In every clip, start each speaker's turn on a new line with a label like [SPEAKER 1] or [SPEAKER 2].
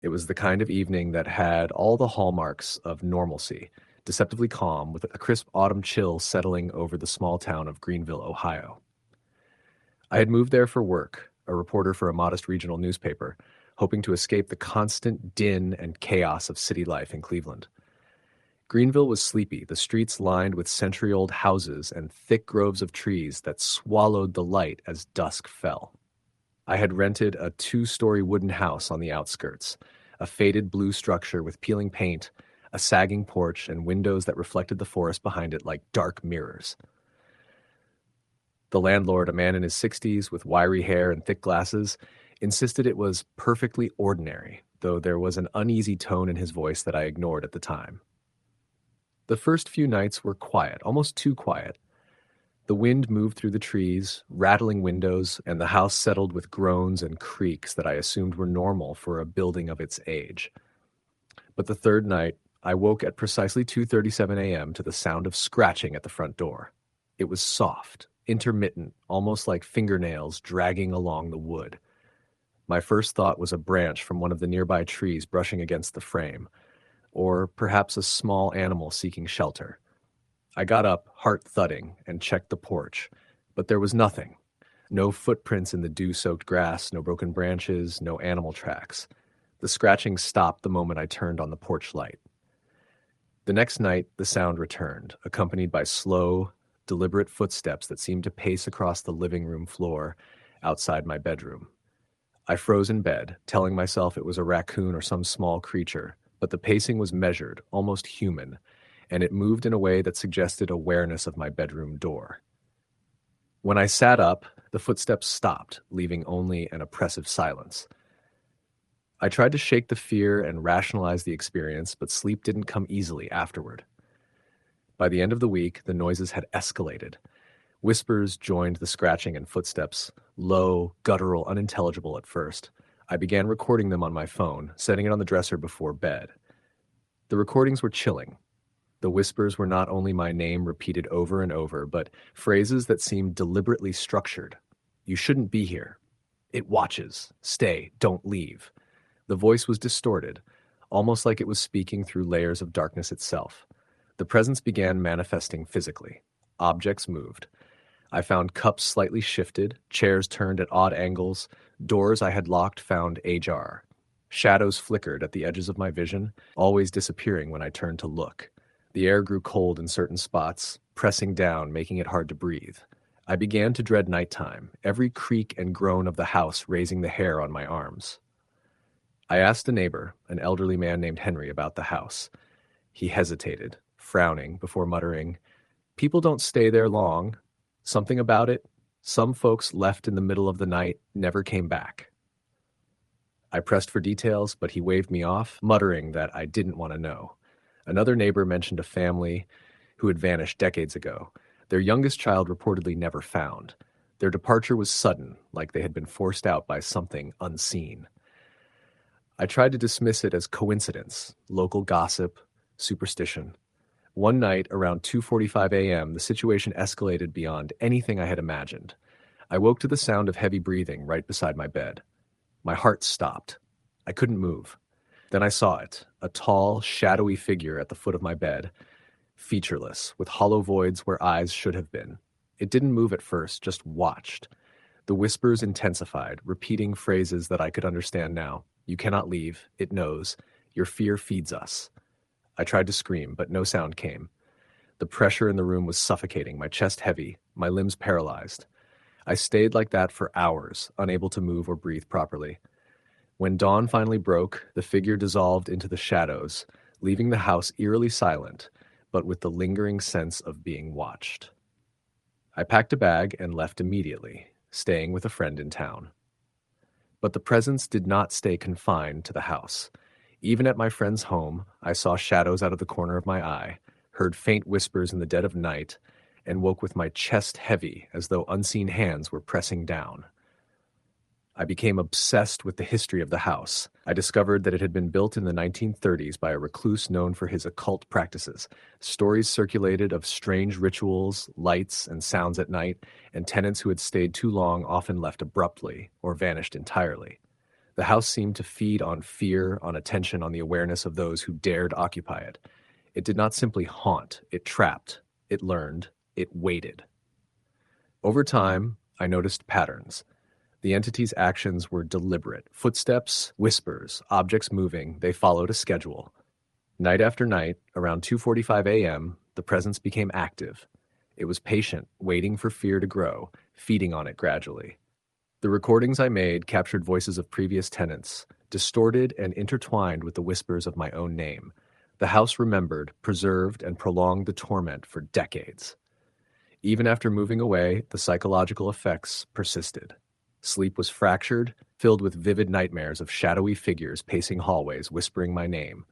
[SPEAKER 1] It was the kind of evening that had all the hallmarks of normalcy, deceptively calm, with a crisp autumn chill settling over the small town of Greenville, Ohio. I had moved there for work, a reporter for a modest regional newspaper, hoping to escape the constant din and chaos of city life in Cleveland. Greenville was sleepy, the streets lined with century-old houses and thick groves of trees that swallowed the light as dusk fell. I had rented a two-story wooden house on the outskirts, a faded blue structure with peeling paint, a sagging porch, and windows that reflected the forest behind it like dark mirrors. The landlord, a man in his 60s with wiry hair and thick glasses, insisted it was perfectly ordinary, though there was an uneasy tone in his voice that I ignored at the time. The first few nights were quiet, almost too quiet. The wind moved through the trees, rattling windows, and the house settled with groans and creaks that I assumed were normal for a building of its age. But the third night, I woke at precisely 2:37 a.m. to the sound of scratching at the front door. It was soft, intermittent, almost like fingernails dragging along the wood. My first thought was a branch from one of the nearby trees brushing against the frame, or perhaps a small animal seeking shelter. I got up, heart thudding, and checked the porch, but there was nothing. No footprints in the dew-soaked grass, no broken branches, no animal tracks. The scratching stopped the moment I turned on the porch light. The next night, the sound returned, accompanied by slow, deliberate footsteps that seemed to pace across the living room floor outside my bedroom. I froze in bed, telling myself it was a raccoon or some small creature, but the pacing was measured, almost human, and it moved in a way that suggested awareness of my bedroom door. When I sat up, the footsteps stopped, leaving only an oppressive silence. I tried to shake the fear and rationalize the experience, but sleep didn't come easily afterward. By the end of the week, the noises had escalated. Whispers joined the scratching and footsteps, low, guttural, unintelligible at first. I began recording them on my phone, setting it on the dresser before bed. The recordings were chilling. The whispers were not only my name repeated over and over, but phrases that seemed deliberately structured. You shouldn't be here. It watches. Stay. Don't leave. The voice was distorted, almost like it was speaking through layers of darkness itself. The presence began manifesting physically. Objects moved. I found cups slightly shifted, chairs turned at odd angles, doors I had locked found ajar. Shadows flickered at the edges of my vision, always disappearing when I turned to look. The air grew cold in certain spots, pressing down, making it hard to breathe. I began to dread nighttime, every creak and groan of the house raising the hair on my arms. I asked a neighbor, an elderly man named Henry, about the house. He hesitated, frowning, before muttering, "People don't stay there long. Something about it. Some folks left in the middle of the night, never came back." I pressed for details, but he waved me off, muttering that I didn't want to know. Another neighbor mentioned a family who had vanished decades ago, their youngest child reportedly never found. Their departure was sudden, like they had been forced out by something unseen. I tried to dismiss it as coincidence, local gossip, superstition. One night, around 2:45 a.m., the situation escalated beyond anything I had imagined. I woke to the sound of heavy breathing right beside my bed. My heart stopped. I couldn't move. Then I saw it, a tall, shadowy figure at the foot of my bed, featureless, with hollow voids where eyes should have been. It didn't move at first, just watched. The whispers intensified, repeating phrases that I could understand now. You cannot leave. It knows. Your fear feeds us. I tried to scream, but no sound came. The pressure in the room was suffocating, my chest heavy, my limbs paralyzed. I stayed like that for hours, unable to move or breathe properly. When dawn finally broke, the figure dissolved into the shadows, leaving the house eerily silent, but with the lingering sense of being watched. I packed a bag and left immediately, staying with a friend in town. But the presence did not stay confined to the house. Even at my friend's home, I saw shadows out of the corner of my eye, heard faint whispers in the dead of night, and woke with my chest heavy as though unseen hands were pressing down. I became obsessed with the history of the house. I discovered that it had been built in the 1930s by a recluse known for his occult practices. Stories circulated of strange rituals, lights, and sounds at night, and tenants who had stayed too long often left abruptly or vanished entirely. The house seemed to feed on fear, on attention, on the awareness of those who dared occupy it. It did not simply haunt, it trapped, it learned, it waited. Over time, I noticed patterns. The entity's actions were deliberate. Footsteps, whispers, objects moving, they followed a schedule. Night after night, around 2:45 a.m., the presence became active. It was patient, waiting for fear to grow, feeding on it gradually. The recordings I made captured voices of previous tenants, distorted and intertwined with the whispers of my own name. The house remembered, preserved, and prolonged the torment for decades. Even after moving away, the psychological effects persisted. Sleep was fractured, filled with vivid nightmares of shadowy figures pacing hallways, whispering my name.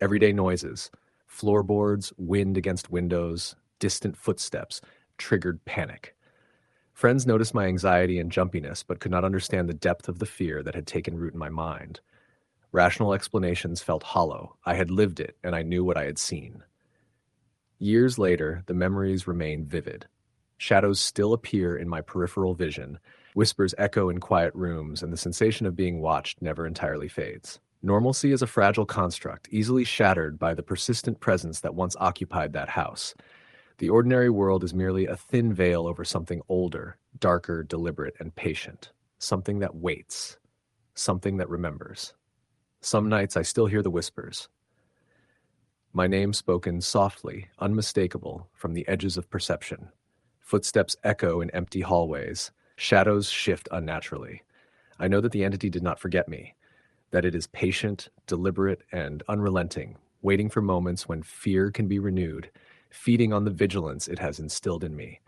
[SPEAKER 1] Everyday noises, floorboards, wind against windows, distant footsteps, triggered panic. Friends noticed my anxiety and jumpiness, but could not understand the depth of the fear that had taken root in my mind. Rational explanations felt hollow. I had lived it, and I knew what I had seen. Years later, the memories remain vivid. Shadows still appear in my peripheral vision, whispers echo in quiet rooms, and the sensation of being watched never entirely fades. Normalcy is a fragile construct, easily shattered by the persistent presence that once occupied that house. The ordinary world is merely a thin veil over something older, darker, deliberate, and patient. Something that waits. Something that remembers. Some nights I still hear the whispers. My name spoken softly, unmistakable, from the edges of perception. Footsteps echo in empty hallways. Shadows shift unnaturally. I know that the entity did not forget me, that it is patient, deliberate, and unrelenting, waiting for moments when fear can be renewed, feeding on the vigilance it has instilled in me.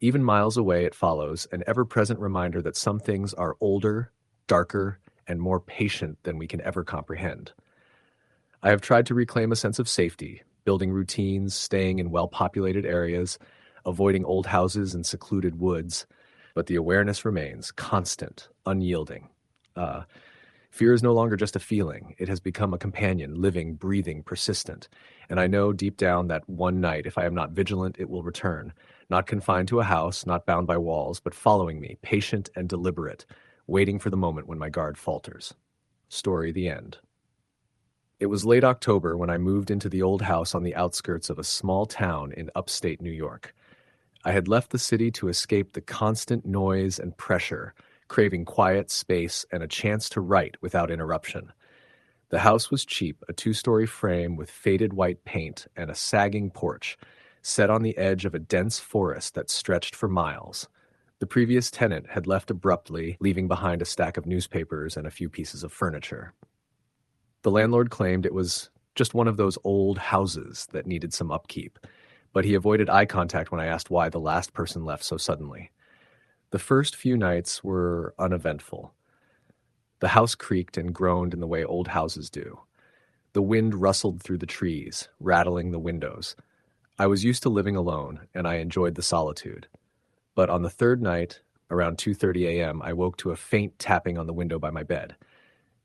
[SPEAKER 1] Even miles away, it follows, an ever-present reminder that some things are older, darker, and more patient than we can ever comprehend. I have tried to reclaim a sense of safety, building routines, staying in well-populated areas, avoiding old houses and secluded woods, but the awareness remains constant, unyielding. Fear is no longer just a feeling. It has become a companion, living, breathing, persistent. And I know deep down that one night, if I am not vigilant, it will return, not confined to a house, not bound by walls, but following me, patient and deliberate, waiting for the moment when my guard falters. Story the end. It was late October when I moved into the old house on the outskirts of a small town in upstate New York. I had left the city to escape the constant noise and pressure, craving quiet space and a chance to write without interruption. The house was cheap, a 2-story frame with faded white paint and a sagging porch, set on the edge of a dense forest that stretched for miles. The previous tenant had left abruptly, leaving behind a stack of newspapers and a few pieces of furniture. The landlord claimed it was just one of those old houses that needed some upkeep, but he avoided eye contact when I asked why the last person left so suddenly. The first few nights were uneventful. The house creaked and groaned in the way old houses do. The wind rustled through the trees, rattling the windows. I was used to living alone, and I enjoyed the solitude. But on the third night, around 2:30 a.m., I woke to a faint tapping on the window by my bed.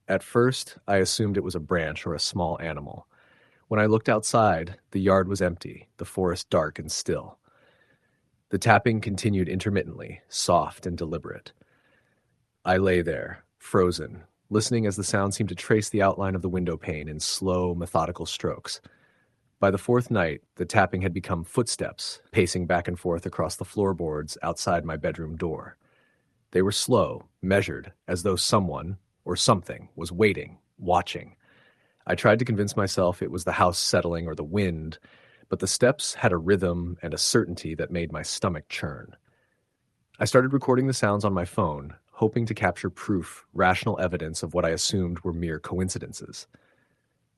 [SPEAKER 1] At first, I assumed it was a branch or a small animal. When I looked outside, the yard was empty, the forest dark and still. The tapping continued intermittently, soft and deliberate. I lay there, frozen, listening as the sound seemed to trace the outline of the window pane in slow, methodical strokes. By the fourth night, the tapping had become footsteps, pacing back and forth across the floorboards outside my bedroom door. They were slow, measured, as though someone, or something, was waiting, watching. I tried to convince myself it was the house settling or the wind, but the steps had a rhythm and a certainty that made my stomach churn. I started recording the sounds on my phone, hoping to capture proof, rational evidence of what I assumed were mere coincidences.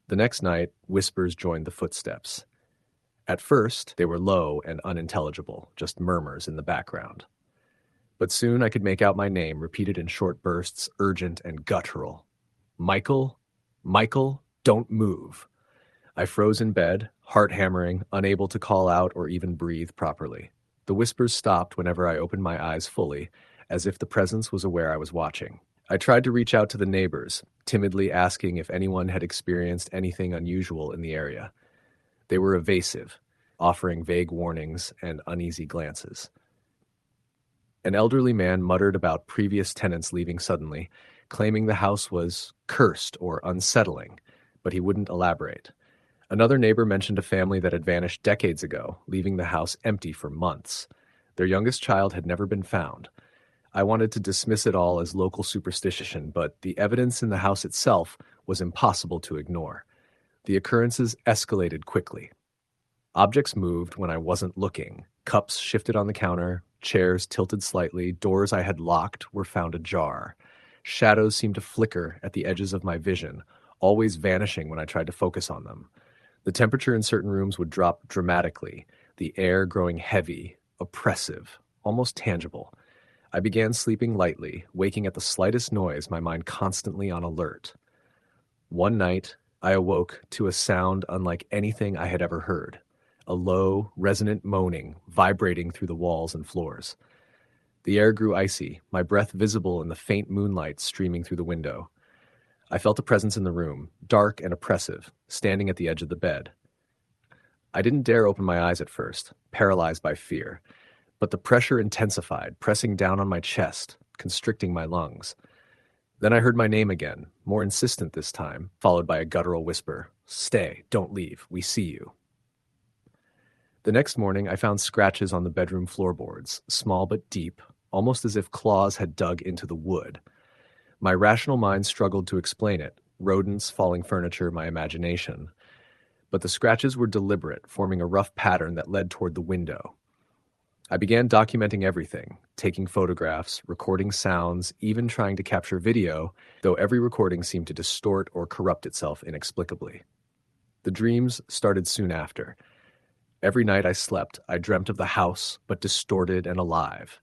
[SPEAKER 1] The next night, whispers joined the footsteps. At first, they were low and unintelligible, just murmurs in the background. But soon I could make out my name repeated in short bursts, urgent and guttural. Michael, Michael, don't move. I froze in bed, heart hammering, unable to call out or even breathe properly. The whispers stopped whenever I opened my eyes fully, as if the presence was aware I was watching. I tried to reach out to the neighbors, timidly asking if anyone had experienced anything unusual in the area. They were evasive, offering vague warnings and uneasy glances. An elderly man muttered about previous tenants leaving suddenly, claiming the house was cursed or unsettling, but he wouldn't elaborate. Another neighbor mentioned a family that had vanished decades ago, leaving the house empty for months. Their youngest child had never been found. I wanted to dismiss it all as local superstition, but the evidence in the house itself was impossible to ignore. The occurrences escalated quickly. Objects moved when I wasn't looking. Cups shifted on the counter, chairs tilted slightly, doors I had locked were found ajar. Shadows seemed to flicker at the edges of my vision, always vanishing when I tried to focus on them. The temperature in certain rooms would drop dramatically, the air growing heavy, oppressive, almost tangible. I began sleeping lightly, waking at the slightest noise, my mind constantly on alert. One night, I awoke to a sound unlike anything I had ever heard. A low, resonant moaning vibrating through the walls and floors. The air grew icy, my breath visible in the faint moonlight streaming through the window. I felt a presence in the room, dark and oppressive, standing at the edge of the bed. I didn't dare open my eyes at first, paralyzed by fear, but the pressure intensified, pressing down on my chest, constricting my lungs. Then I heard my name again, more insistent this time, followed by a guttural whisper, "Stay, don't leave, we see you." The next morning, I found scratches on the bedroom floorboards, small but deep, almost as if claws had dug into the wood. My rational mind struggled to explain it, rodents, falling furniture, my imagination. But the scratches were deliberate, forming a rough pattern that led toward the window. I began documenting everything, taking photographs, recording sounds, even trying to capture video, though every recording seemed to distort or corrupt itself inexplicably. The dreams started soon after. Every night I slept, I dreamt of the house, but distorted and alive.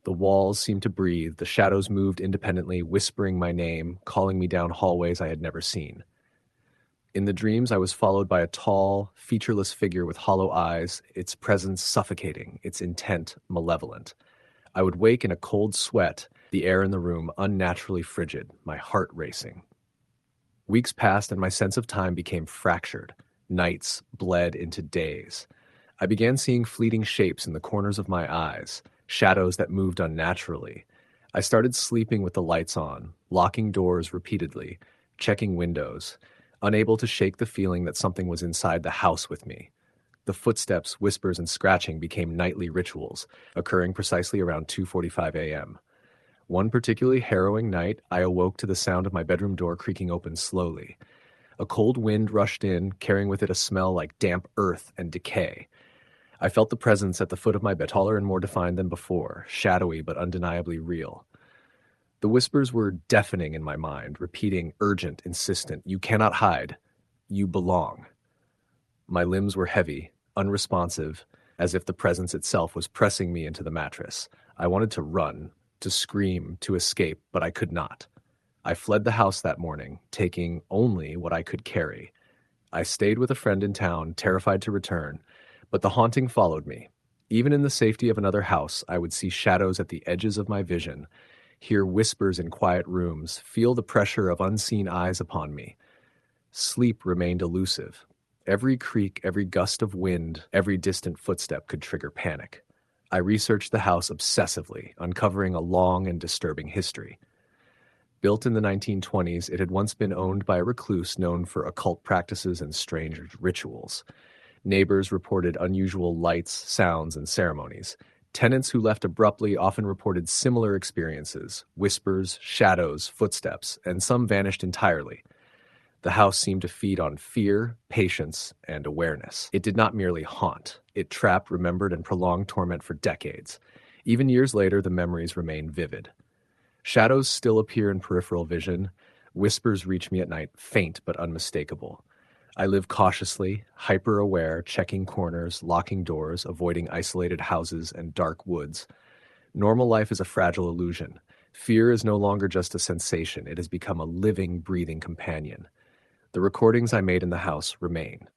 [SPEAKER 1] The walls seemed to breathe, the shadows moved independently, whispering my name, calling me down hallways I had never seen. In the dreams, I was followed by a tall, featureless figure with hollow eyes, its presence suffocating, its intent malevolent. I would wake in a cold sweat, the air in the room unnaturally frigid, my heart racing. Weeks passed and my sense of time became fractured. Nights bled into days. I began seeing fleeting shapes in the corners of my eyes, shadows that moved unnaturally. I started sleeping with the lights on, locking doors repeatedly, checking windows, unable to shake the feeling that something was inside the house with me. The footsteps, whispers, and scratching became nightly rituals, occurring precisely around 2:45 a.m. One particularly harrowing night, I awoke to the sound of my bedroom door creaking open slowly. A cold wind rushed in, carrying with it a smell like damp earth and decay. I felt the presence at the foot of my bed, taller and more defined than before, shadowy but undeniably real. The whispers were deafening in my mind, repeating, urgent, insistent, "You cannot hide. You belong." My limbs were heavy, unresponsive, as if the presence itself was pressing me into the mattress. I wanted to run, to scream, to escape, but I could not. I fled the house that morning, taking only what I could carry. I stayed with a friend in town, terrified to return, but the haunting followed me. Even in the safety of another house, I would see shadows at the edges of my vision, hear whispers in quiet rooms, feel the pressure of unseen eyes upon me. Sleep remained elusive. Every creak, every gust of wind, every distant footstep could trigger panic. I researched the house obsessively, uncovering a long and disturbing history. Built in the 1920s, it had once been owned by a recluse known for occult practices and strange rituals. Neighbors reported unusual lights, sounds, and ceremonies. Tenants who left abruptly often reported similar experiences: whispers, shadows, footsteps, and some vanished entirely. The house seemed to feed on fear, patience, and awareness. It did not merely haunt. It trapped, remembered, and prolonged torment for decades. Even years later, the memories remain vivid. Shadows still appear in peripheral vision. Whispers reach me at night, faint but unmistakable. I live cautiously, hyper-aware, checking corners, locking doors, avoiding isolated houses and dark woods. Normal life is a fragile illusion. Fear is no longer just a sensation. It has become a living, breathing companion. The recordings I made in the house remain.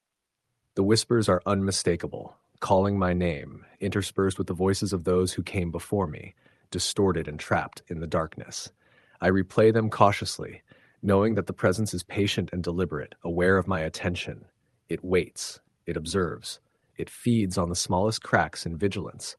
[SPEAKER 1] The whispers are unmistakable, calling my name, interspersed with the voices of those who came before me, distorted and trapped in the darkness. I replay them cautiously, knowing that the presence is patient and deliberate, aware of my attention. It waits, it observes, it feeds on the smallest cracks in vigilance.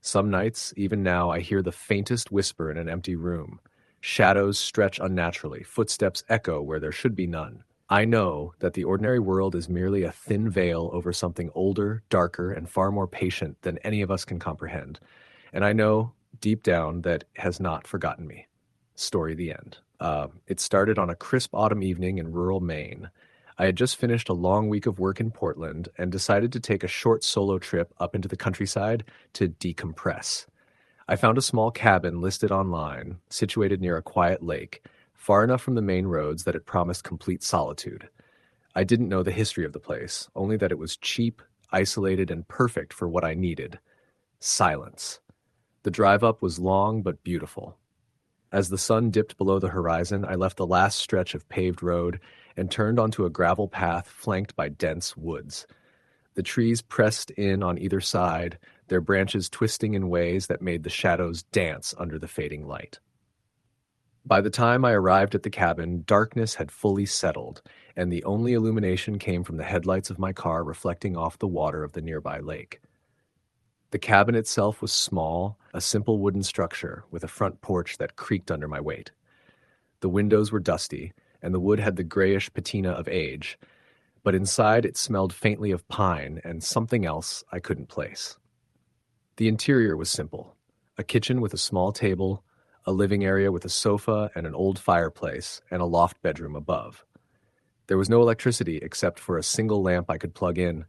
[SPEAKER 1] Some nights, even now, I hear the faintest whisper in an empty room, Shadows stretch unnaturally, footsteps echo where there should be none. I know that the ordinary world is merely a thin veil over something older, darker, and far more patient than any of us can comprehend. And I know, deep down, that it has not forgotten me. Story the end. It started on a crisp autumn evening in rural Maine. I had just finished a long week of work in Portland and decided to take a short solo trip up into the countryside to decompress. I found a small cabin listed online, situated near a quiet lake, far enough from the main roads that it promised complete solitude. I didn't know the history of the place, only that it was cheap, isolated, and perfect for what I needed: silence. The drive up was long but beautiful. As the sun dipped below the horizon, I left the last stretch of paved road and turned onto a gravel path flanked by dense woods. The trees pressed in on either side, their branches twisting in ways that made the shadows dance under the fading light. By the time I arrived at the cabin, darkness had fully settled, and the only illumination came from the headlights of my car reflecting off the water of the nearby lake. The cabin itself was small, a simple wooden structure with a front porch that creaked under my weight. The windows were dusty, and the wood had the grayish patina of age, but inside it smelled faintly of pine and something else I couldn't place. The interior was simple: a kitchen with a small table, a living area with a sofa and an old fireplace, and a loft bedroom above. There was no electricity except for a single lamp I could plug in,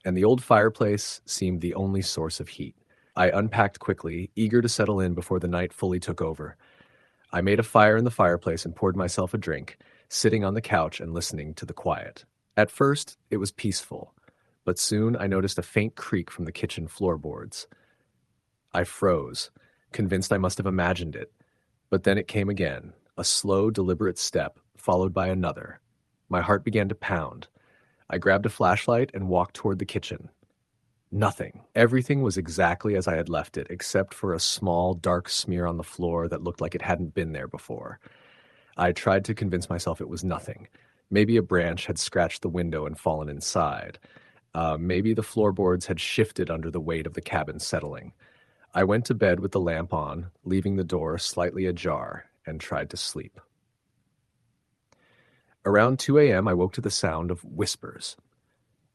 [SPEAKER 1] and the old fireplace seemed the only source of heat. I unpacked quickly, eager to settle in before the night fully took over. I made a fire in the fireplace and poured myself a drink, sitting on the couch and listening to the quiet. At first, it was peaceful, but soon I noticed a faint creak from the kitchen floorboards. I froze, convinced I must have imagined it, but then it came again, a slow, deliberate step, followed by another. My heart began to pound. I grabbed a flashlight and walked toward the kitchen. Nothing. Everything was exactly as I had left it, except for a small, dark smear on the floor that looked like it hadn't been there before. I tried to convince myself it was nothing. Maybe a branch had scratched the window and fallen inside. Maybe the floorboards had shifted under the weight of the cabin settling. I went to bed with the lamp on, leaving the door slightly ajar, and tried to sleep. Around 2 a.m., I woke to the sound of whispers.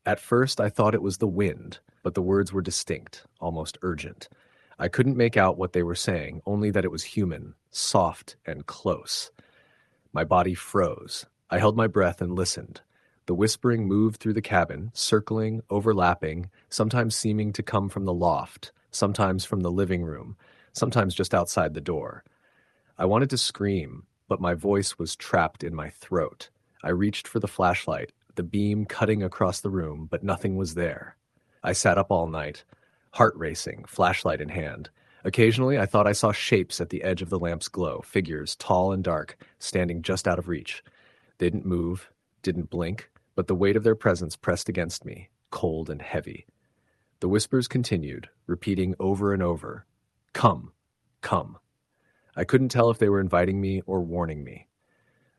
[SPEAKER 1] At first, I thought it was the wind, but the words were distinct, almost urgent. I couldn't make out what they were saying, only that it was human, soft, and close. My body froze. I held my breath and listened. The whispering moved through the cabin, circling, overlapping, sometimes seeming to come from the loft, sometimes from the living room, sometimes just outside the door. I wanted to scream, but my voice was trapped in my throat. I reached for the flashlight, the beam cutting across the room, but nothing was there. I sat up all night, heart racing, flashlight in hand. Occasionally, I thought I saw shapes at the edge of the lamp's glow, figures, tall and dark, standing just out of reach. They didn't move, didn't blink, but the weight of their presence pressed against me, cold and heavy. The whispers continued, repeating over and over, "Come, come." I couldn't tell if they were inviting me or warning me.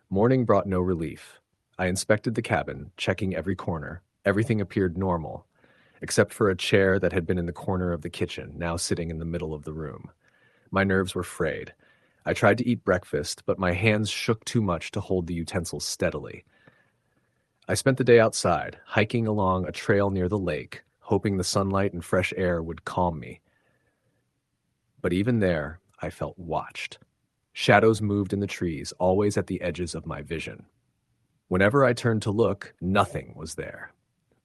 [SPEAKER 1] Morning brought no relief. I inspected the cabin, checking every corner. Everything appeared normal, except for a chair that had been in the corner of the kitchen, now sitting in the middle of the room. My nerves were frayed. I tried to eat breakfast, but my hands shook too much to hold the utensils steadily. I spent the day outside, hiking along a trail near the lake, hoping the sunlight and fresh air would calm me. But even there, I felt watched. Shadows moved in the trees, always at the edges of my vision. Whenever I turned to look, nothing was there.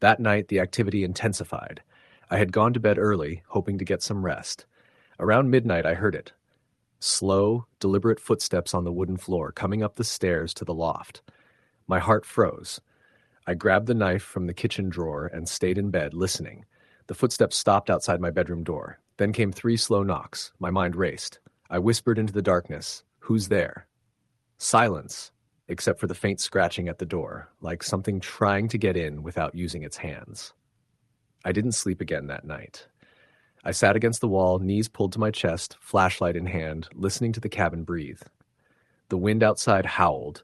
[SPEAKER 1] That night, the activity intensified. I had gone to bed early, hoping to get some rest. Around midnight, I heard it. Slow, deliberate footsteps on the wooden floor, coming up the stairs to the loft. My heart froze. I grabbed the knife from the kitchen drawer and stayed in bed, listening. The footsteps stopped outside my bedroom door. Then came 3 slow knocks. My mind raced. I whispered into the darkness, "Who's there?" Silence, except for the faint scratching at the door, like something trying to get in without using its hands. I didn't sleep again that night. I sat against the wall, knees pulled to my chest, flashlight in hand, listening to the cabin breathe. The wind outside howled,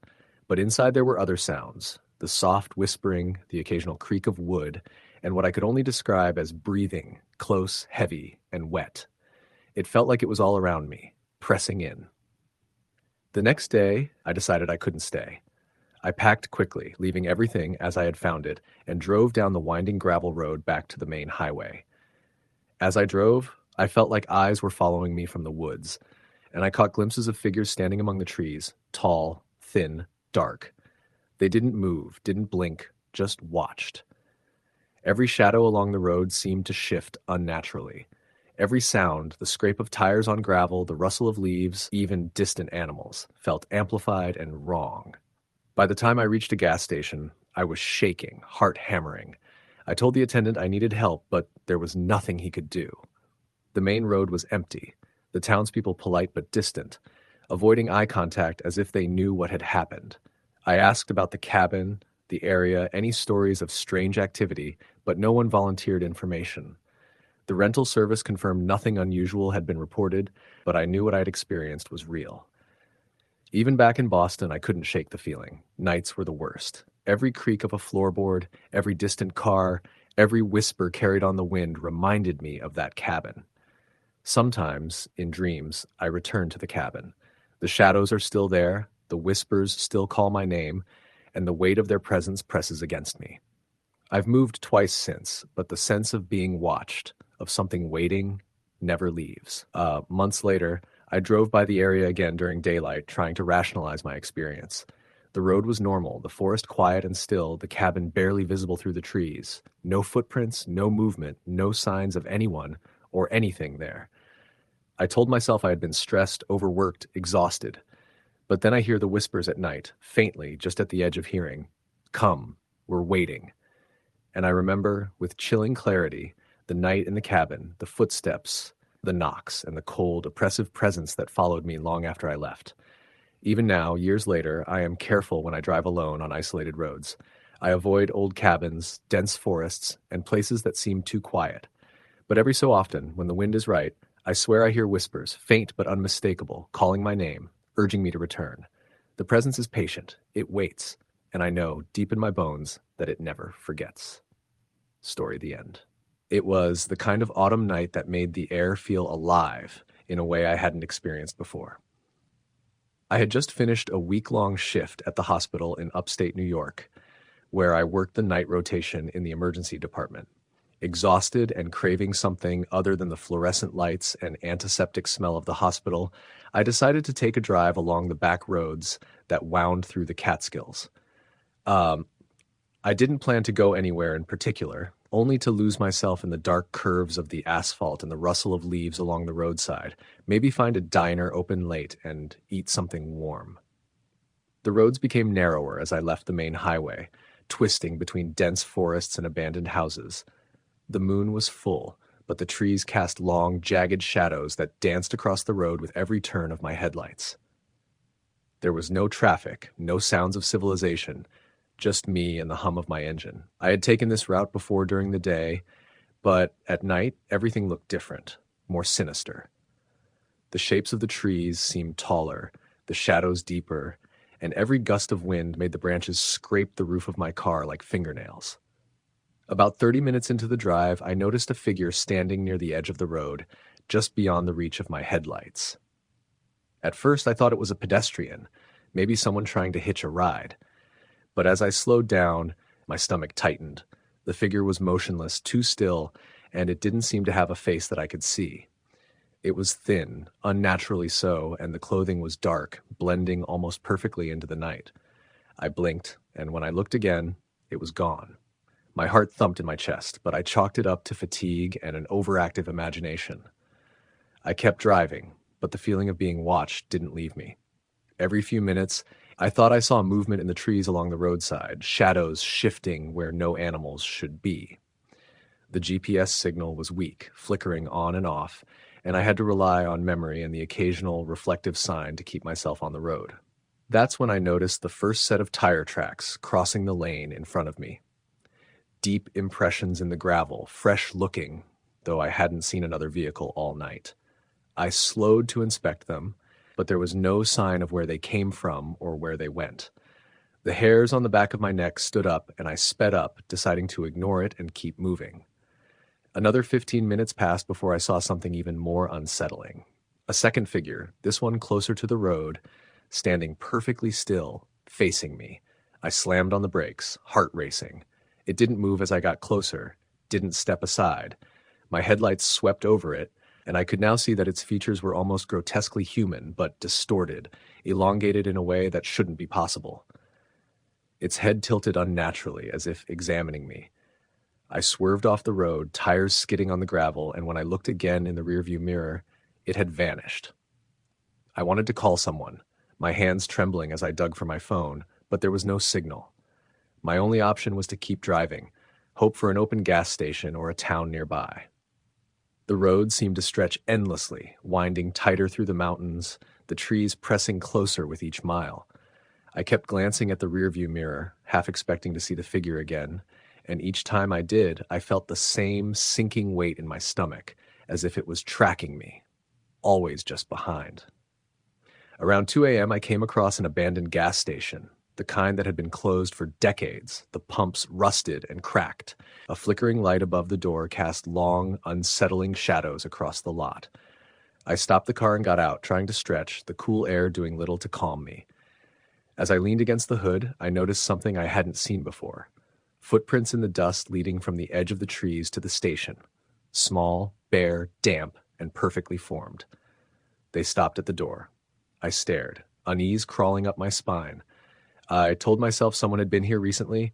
[SPEAKER 1] but inside there were other sounds, the soft whispering, the occasional creak of wood, and what I could only describe as breathing, close, heavy, and wet. It felt like it was all around me, pressing in. The next day, I decided I couldn't stay. I packed quickly, leaving everything as I had found it, and drove down the winding gravel road back to the main highway. As I drove, I felt like eyes were following me from the woods, and I caught glimpses of figures standing among the trees, tall, thin, dark. They didn't move, didn't blink, just watched. Every shadow along the road seemed to shift unnaturally. Every sound, the scrape of tires on gravel, the rustle of leaves, even distant animals, felt amplified and wrong. By the time I reached a gas station, I was shaking, heart hammering. I told the attendant I needed help, but there was nothing he could do. The main road was empty, the townspeople polite but distant, avoiding eye contact as if they knew what had happened. I asked about the cabin, the area, any stories of strange activity, but no one volunteered information. The rental service confirmed nothing unusual had been reported, but I knew what I'd experienced was real. Even back in Boston, I couldn't shake the feeling. Nights were the worst. Every creak of a floorboard, every distant car, every whisper carried on the wind reminded me of that cabin. Sometimes, in dreams, I return to the cabin. The shadows are still there, the whispers still call my name, and the weight of their presence presses against me. I've moved twice since, but the sense of being watched, of something waiting, never leaves. Months later, I drove by the area again during daylight, trying to rationalize my experience. The road was normal, the forest quiet and still, the cabin barely visible through the trees. No footprints, no movement, no signs of anyone or anything there. I told myself I had been stressed, overworked, exhausted. But then I hear the whispers at night, faintly, just at the edge of hearing. Come, we're waiting. And I remember, with chilling clarity, the night in the cabin, the footsteps, the knocks, and the cold, oppressive presence that followed me long after I left. Even now, years later, I am careful when I drive alone on isolated roads. I avoid old cabins, dense forests, and places that seem too quiet. But every so often, when the wind is right, I swear I hear whispers, faint but unmistakable, calling my name, urging me to return. The presence is patient, it waits, and I know, deep in my bones, that it never forgets. Story the end. It was the kind of autumn night that made the air feel alive in a way I hadn't experienced before. I had just finished a week-long shift at the hospital in upstate New York, where I worked the night rotation in the emergency department. Exhausted and craving something other than the fluorescent lights and antiseptic smell of the hospital, I decided to take a drive along the back roads that wound through the Catskills. I didn't plan to go anywhere in particular, only to lose myself in the dark curves of the asphalt and the rustle of leaves along the roadside, maybe find a diner open late and eat something warm. The roads became narrower as I left the main highway, twisting between dense forests and abandoned houses. The moon was full, but the trees cast long, jagged shadows that danced across the road with every turn of my headlights. There was no traffic, no sounds of civilization, just me and the hum of my engine. I had taken this route before during the day, but at night, everything looked different, more sinister. The shapes of the trees seemed taller, the shadows deeper, and every gust of wind made the branches scrape the roof of my car like fingernails. About 30 minutes into the drive, I noticed a figure standing near the edge of the road, just beyond the reach of my headlights. At first, I thought it was a pedestrian, maybe someone trying to hitch a ride. But as I slowed down, my stomach tightened. The figure was motionless, too still, and it didn't seem to have a face that I could see. It was thin, unnaturally so, and the clothing was dark, blending almost perfectly into the night. I blinked, and when I looked again, it was gone. My heart thumped in my chest, but I chalked it up to fatigue and an overactive imagination. I kept driving, but the feeling of being watched didn't leave me. Every few minutes, I thought I saw movement in the trees along the roadside, shadows shifting where no animals should be. The GPS signal was weak, flickering on and off, and I had to rely on memory and the occasional reflective sign to keep myself on the road. That's when I noticed the first set of tire tracks crossing the lane in front of me. Deep impressions in the gravel, fresh-looking, though I hadn't seen another vehicle all night. I slowed to inspect them, but there was no sign of where they came from or where they went. The hairs on the back of my neck stood up, and I sped up, deciding to ignore it and keep moving. Another 15 minutes passed before I saw something even more unsettling. A second figure, this one closer to the road, standing perfectly still, facing me. I slammed on the brakes, heart racing. It didn't move as I got closer, didn't step aside. My headlights swept over it, and I could now see that its features were almost grotesquely human, but distorted, elongated in a way that shouldn't be possible. Its head tilted unnaturally, as if examining me. I swerved off the road, tires skidding on the gravel, and when I looked again in the rearview mirror, it had vanished. I wanted to call someone, my hands trembling as I dug for my phone, but there was no signal. My only option was to keep driving, hope for an open gas station or a town nearby. The road seemed to stretch endlessly, winding tighter through the mountains, the trees pressing closer with each mile. I kept glancing at the rearview mirror, half expecting to see the figure again, and each time I did, I felt the same sinking weight in my stomach, as if it was tracking me, always just behind. Around 2 a.m., I came across an abandoned gas station, the kind that had been closed for decades, the pumps rusted and cracked. A flickering light above the door cast long, unsettling shadows across the lot. I stopped the car and got out, trying to stretch, the cool air doing little to calm me. As I leaned against the hood, I noticed something I hadn't seen before. Footprints in the dust leading from the edge of the trees to the station. Small, bare, damp, and perfectly formed. They stopped at the door. I stared, unease crawling up my spine. I told myself someone had been here recently,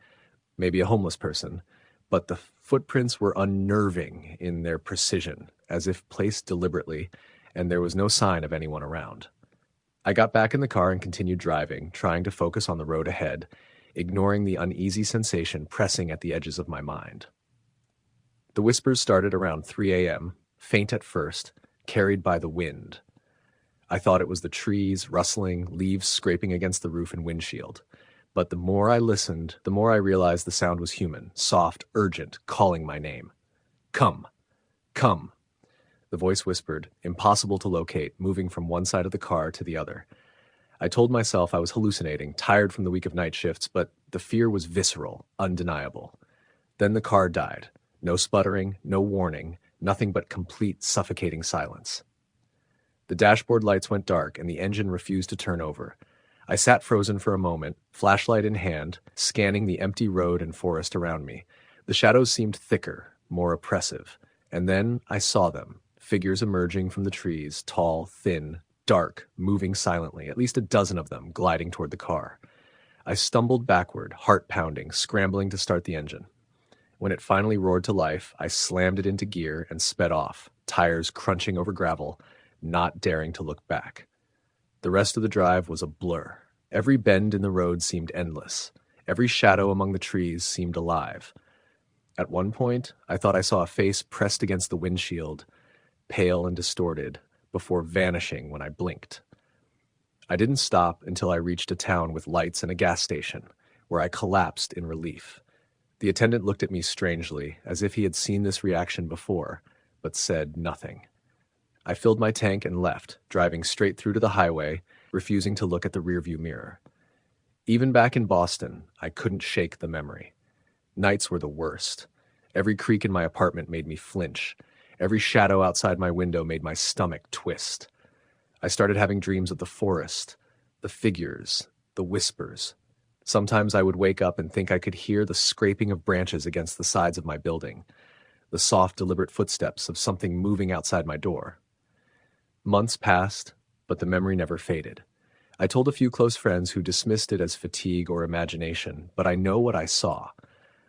[SPEAKER 1] maybe a homeless person, but the footprints were unnerving in their precision, as if placed deliberately, and there was no sign of anyone around. I got back in the car and continued driving, trying to focus on the road ahead, ignoring the uneasy sensation pressing at the edges of my mind. The whispers started around 3 a.m., faint at first, carried by the wind. I thought it was the trees rustling, leaves scraping against the roof and windshield. But the more I listened, the more I realized the sound was human, soft, urgent, calling my name. Come. Come. The voice whispered, impossible to locate, moving from one side of the car to the other. I told myself I was hallucinating, tired from the week of night shifts, but the fear was visceral, undeniable. Then the car died. No sputtering, no warning, nothing but complete, suffocating silence. The dashboard lights went dark, and the engine refused to turn over. I sat frozen for a moment, flashlight in hand, scanning the empty road and forest around me. The shadows seemed thicker, more oppressive. And then I saw them, figures emerging from the trees, tall, thin, dark, moving silently, at least a dozen of them, gliding toward the car. I stumbled backward, heart pounding, scrambling to start the engine. When it finally roared to life, I slammed it into gear and sped off, tires crunching over gravel, not daring to look back. The rest of the drive was a blur. Every bend in the road seemed endless. Every shadow among the trees seemed alive. At one point, I thought I saw a face pressed against the windshield, pale and distorted, before vanishing when I blinked. I didn't stop until I reached a town with lights and a gas station, where I collapsed in relief. The attendant looked at me strangely, as if he had seen this reaction before, but said nothing. I filled my tank and left, driving straight through to the highway, refusing to look at the rearview mirror. Even back in Boston, I couldn't shake the memory. Nights were the worst. Every creak in my apartment made me flinch. Every shadow outside my window made my stomach twist. I started having dreams of the forest, the figures, the whispers. Sometimes I would wake up and think I could hear the scraping of branches against the sides of my building, the soft, deliberate footsteps of something moving outside my door. Months passed, but the memory never faded. I told a few close friends who dismissed it as fatigue or imagination, but I know what I saw.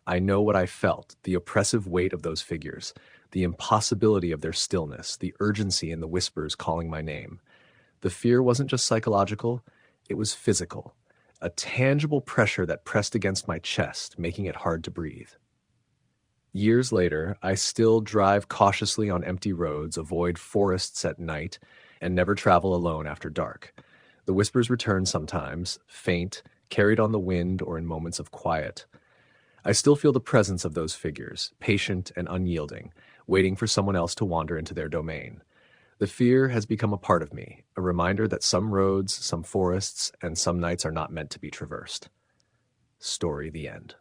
[SPEAKER 1] I know what I felt, the oppressive weight of those figures, the impossibility of their stillness, the urgency in the whispers calling my name. The fear wasn't just psychological, it was physical, a tangible pressure that pressed against my chest, making it hard to breathe. Years later, I still drive cautiously on empty roads, avoid forests at night, and never travel alone after dark. The whispers return sometimes, faint, carried on the wind or in moments of quiet. I still feel the presence of those figures, patient and unyielding, waiting for someone else to wander into their domain. The fear has become a part of me, a reminder that some roads, some forests, and some nights are not meant to be traversed. Story the end.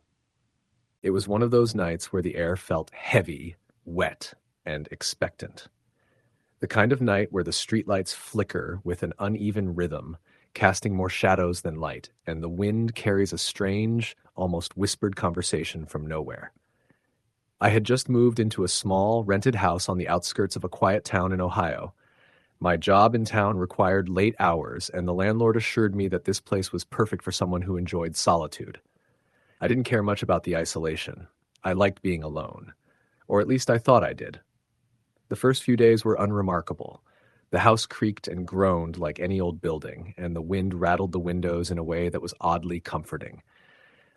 [SPEAKER 1] It was one of those nights where the air felt heavy, wet, and expectant. The kind of night where the streetlights flicker with an uneven rhythm, casting more shadows than light, and the wind carries a strange, almost whispered conversation from nowhere. I had just moved into a small, rented house on the outskirts of a quiet town in Ohio. My job in town required late hours, and the landlord assured me that this place was perfect for someone who enjoyed solitude. I didn't care much about the isolation. I liked being alone. Or at least I thought I did. The first few days were unremarkable. The house creaked and groaned like any old building, and the wind rattled the windows in a way that was oddly comforting.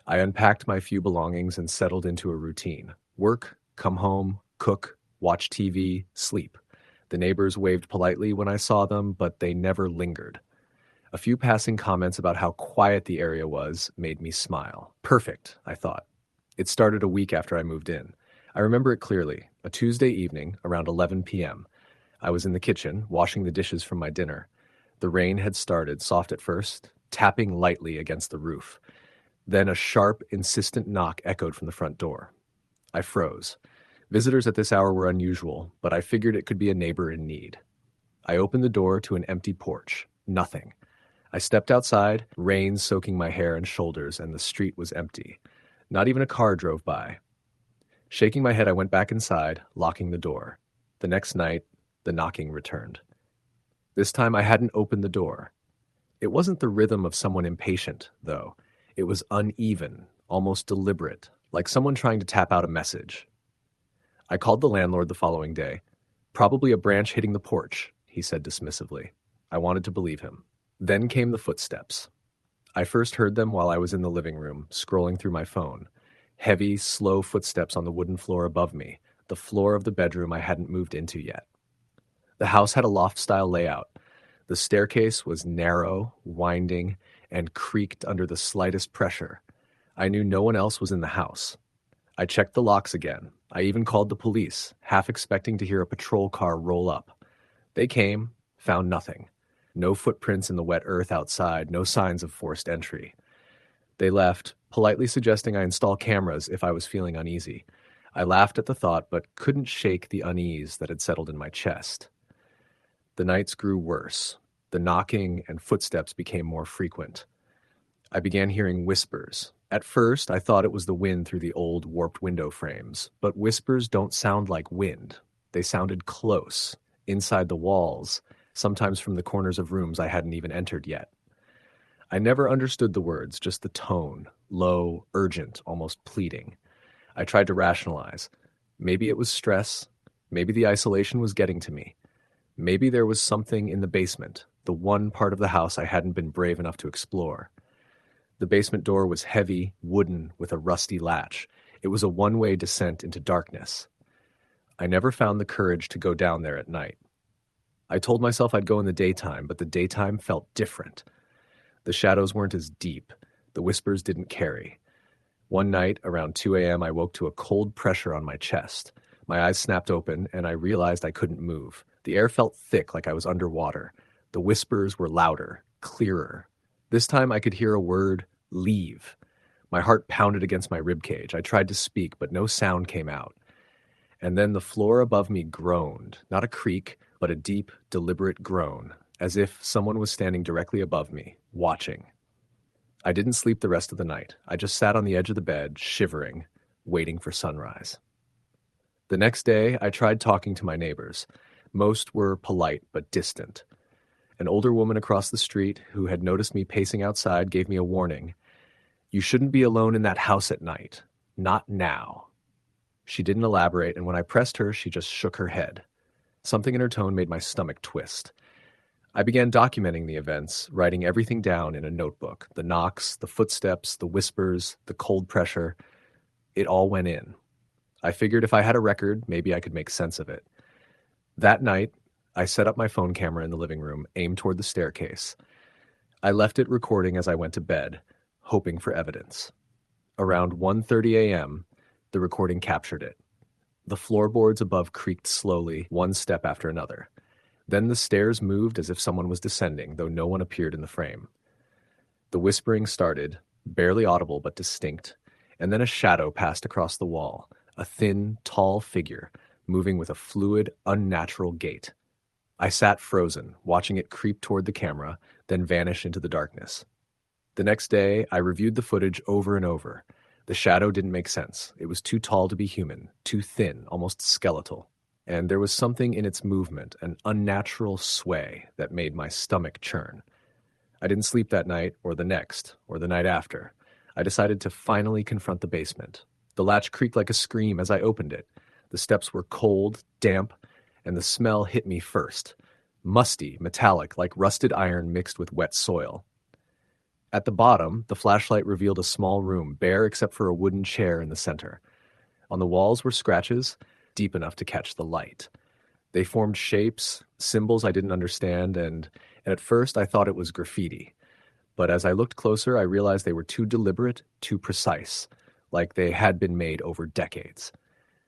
[SPEAKER 1] I unpacked my few belongings and settled into a routine. Work, come home, cook, watch TV, sleep. The neighbors waved politely when I saw them, but they never lingered. A few passing comments about how quiet the area was made me smile. Perfect, I thought. It started a week after I moved in. I remember it clearly, a Tuesday evening around 11 p.m. I was in the kitchen, washing the dishes from my dinner. The rain had started, soft at first, tapping lightly against the roof. Then a sharp, insistent knock echoed from the front door. I froze. Visitors at this hour were unusual, but I figured it could be a neighbor in need. I opened the door to an empty porch. Nothing. I stepped outside, rain soaking my hair and shoulders, and the street was empty. Not even a car drove by. Shaking my head, I went back inside, locking the door. The next night, the knocking returned. This time I hadn't opened the door. It wasn't the rhythm of someone impatient, though. It was uneven, almost deliberate, like someone trying to tap out a message. I called the landlord the following day. Probably a branch hitting the porch, he said dismissively. I wanted to believe him. Then came the footsteps. I first heard them while I was in the living room, scrolling through my phone. Heavy, slow footsteps on the wooden floor above me, the floor of the bedroom I hadn't moved into yet. The house had a loft-style layout. The staircase was narrow, winding, and creaked under the slightest pressure. I knew no one else was in the house. I checked the locks again. I even called the police, half expecting to hear a patrol car roll up. They came, found nothing. No footprints in the wet earth outside, no signs of forced entry. They left, politely suggesting I install cameras if I was feeling uneasy. I laughed at the thought, but couldn't shake the unease that had settled in my chest. The nights grew worse. The knocking and footsteps became more frequent. I began hearing whispers. At first, I thought it was the wind through the old, warped window frames, but whispers don't sound like wind. They sounded close, inside the walls, sometimes from the corners of rooms I hadn't even entered yet. I never understood the words, just the tone, low, urgent, almost pleading. I tried to rationalize. Maybe it was stress. Maybe the isolation was getting to me. Maybe there was something in the basement, the one part of the house I hadn't been brave enough to explore. The basement door was heavy, wooden, with a rusty latch. It was a one-way descent into darkness. I never found the courage to go down there at night. I told myself I'd go in the daytime, but the daytime felt different. The shadows weren't as deep. The whispers didn't carry. One night, around 2 a.m., I woke to a cold pressure on my chest. My eyes snapped open, and I realized I couldn't move. The air felt thick, like I was underwater. The whispers were louder, clearer. This time I could hear a word, leave. My heart pounded against my ribcage. I tried to speak, but no sound came out. And then the floor above me groaned, not a creak, but a deep, deliberate groan, as if someone was standing directly above me, watching. I didn't sleep the rest of the night. I just sat on the edge of the bed, shivering, waiting for sunrise. The next day, I tried talking to my neighbors. Most were polite but distant. An older woman across the street, who had noticed me pacing outside, gave me a warning. You shouldn't be alone in that house at night. Not now. She didn't elaborate, and when I pressed her, she just shook her head. Something in her tone made my stomach twist. I began documenting the events, writing everything down in a notebook. The knocks, the footsteps, the whispers, the cold pressure. It all went in. I figured if I had a record, maybe I could make sense of it. That night, I set up my phone camera in the living room, aimed toward the staircase. I left it recording as I went to bed, hoping for evidence. Around 1:30 a.m., the recording captured it. The floorboards above creaked slowly, one step after another. Then the stairs moved as if someone was descending, though no one appeared in the frame. The whispering started, barely audible but distinct, and then a shadow passed across the wall, a thin, tall figure, moving with a fluid, unnatural gait. I sat frozen, watching it creep toward the camera, then vanish into the darkness. The next day, I reviewed the footage over and over. The shadow didn't make sense. It was too tall to be human, too thin, almost skeletal. And there was something in its movement, an unnatural sway that made my stomach churn. I didn't sleep that night, or the next, or the night after. I decided to finally confront the basement. The latch creaked like a scream as I opened it. The steps were cold, damp, and the smell hit me first. Musty, metallic, like rusted iron mixed with wet soil. At the bottom, the flashlight revealed a small room, bare except for a wooden chair in the center. On the walls were scratches, deep enough to catch the light. They formed shapes, symbols I didn't understand, and at first I thought it was graffiti. But as I looked closer, I realized they were too deliberate, too precise, like they had been made over decades.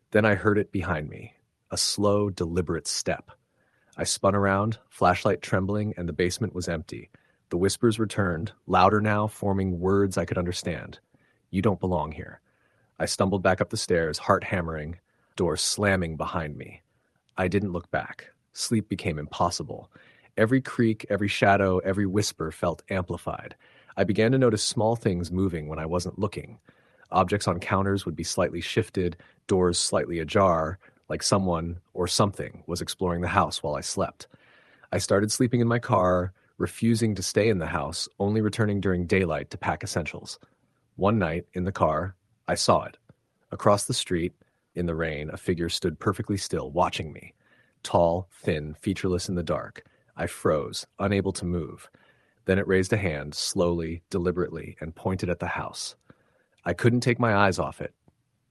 [SPEAKER 1] Then I heard it behind me, a slow, deliberate step. I spun around, flashlight trembling, and the basement was empty. The whispers returned, louder now, forming words I could understand. "You don't belong here." I stumbled back up the stairs, heart hammering, door slamming behind me. I didn't look back. Sleep became impossible. Every creak, every shadow, every whisper felt amplified. I began to notice small things moving when I wasn't looking. Objects on counters would be slightly shifted, doors slightly ajar, like someone or something was exploring the house while I slept. I started sleeping in my car, refusing to stay in the house, only returning during daylight to pack essentials. One night, in the car, I saw it. Across the street, in the rain, a figure stood perfectly still, watching me. Tall, thin, featureless in the dark. I froze, unable to move. Then it raised a hand, slowly, deliberately, and pointed at the house. I couldn't take my eyes off it.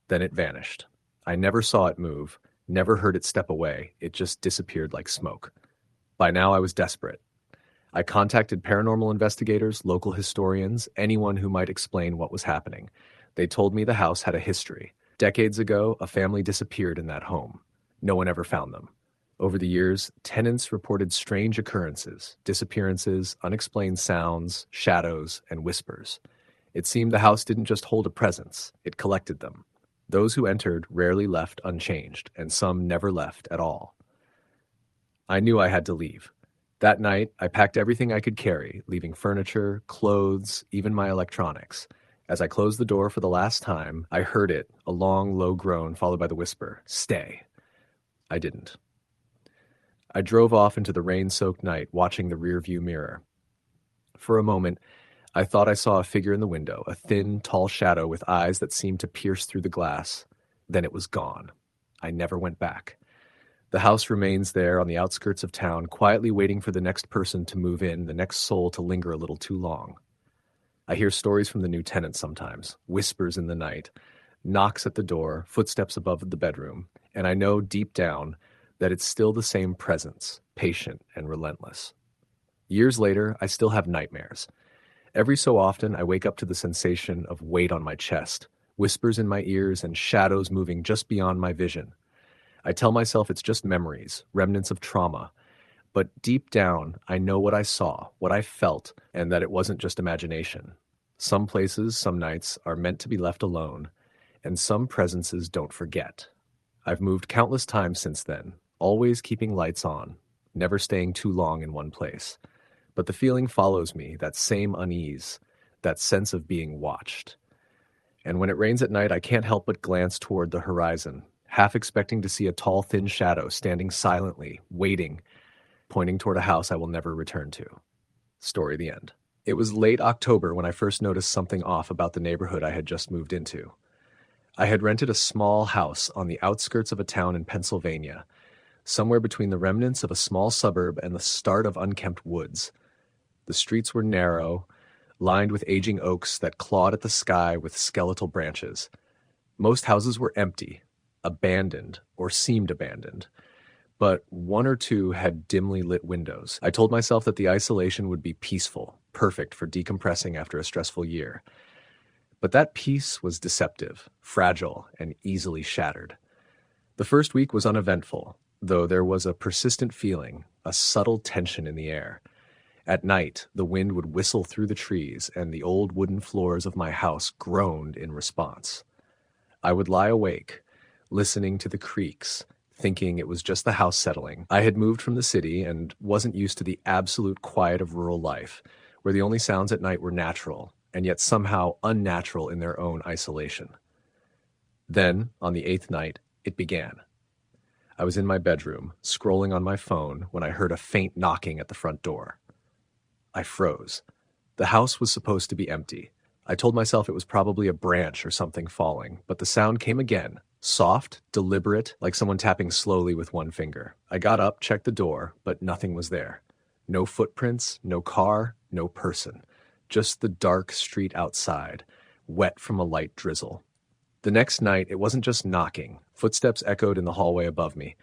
[SPEAKER 1] Then it vanished. I never saw it move, never heard it step away. It just disappeared like smoke. By now I was desperate. I contacted paranormal investigators, local historians, anyone who might explain what was happening. They told me the house had a history. Decades ago, a family disappeared in that home. No one ever found them. Over the years, tenants reported strange occurrences, disappearances, unexplained sounds, shadows, and whispers. It seemed the house didn't just hold a presence, it collected them. Those who entered rarely left unchanged, and some never left at all. I knew I had to leave. That night, I packed everything I could carry, leaving furniture, clothes, even my electronics. As I closed the door for the last time, I heard it, a long, low groan followed by the whisper, "Stay." I didn't. I drove off into the rain-soaked night, watching the rearview mirror. For a moment, I thought I saw a figure in the window, a thin, tall shadow with eyes that seemed to pierce through the glass. Then it was gone. I never went back. The house remains there on the outskirts of town, quietly waiting for the next person to move in, the next soul to linger a little too long. I hear stories from the new tenants sometimes, whispers in the night, knocks at the door, footsteps above the bedroom, and I know deep down that it's still the same presence, patient and relentless. Years later, I still have nightmares. Every so often, I wake up to the sensation of weight on my chest, whispers in my ears, and shadows moving just beyond my vision. I tell myself it's just memories, remnants of trauma, but deep down, I know what I saw, what I felt, and that it wasn't just imagination. Some places, some nights, are meant to be left alone, and some presences don't forget. I've moved countless times since then, always keeping lights on, never staying too long in one place. But the feeling follows me, that same unease, that sense of being watched. And when it rains at night, I can't help but glance toward the horizon, half expecting to see a tall, thin shadow standing silently, waiting, pointing toward a house I will never return to. Story the end. It was late October when I first noticed something off about the neighborhood I had just moved into. I had rented a small house on the outskirts of a town in Pennsylvania, somewhere between the remnants of a small suburb and the start of unkempt woods. The streets were narrow, lined with aging oaks that clawed at the sky with skeletal branches. Most houses were empty, abandoned, or seemed abandoned, but one or two had dimly lit windows. I told myself that the isolation would be peaceful, perfect for decompressing after a stressful year. But that peace was deceptive, fragile, and easily shattered. The first week was uneventful, though there was a persistent feeling, a subtle tension in the air. At night, the wind would whistle through the trees, and the old wooden floors of my house groaned in response. I would lie awake, listening to the creaks, thinking it was just the house settling. I had moved from the city and wasn't used to the absolute quiet of rural life, where the only sounds at night were natural, and yet somehow unnatural in their own isolation. Then, on the 8th night, it began. I was in my bedroom, scrolling on my phone, when I heard a faint knocking at the front door. I froze. The house was supposed to be empty. I told myself it was probably a branch or something falling, but the sound came again, soft, deliberate, like someone tapping slowly with one finger. I got up, checked the door, but nothing was there. No footprints, no car, no person. Just the dark street outside, wet from a light drizzle. The next night, it wasn't just knocking. Footsteps echoed in the hallway above me.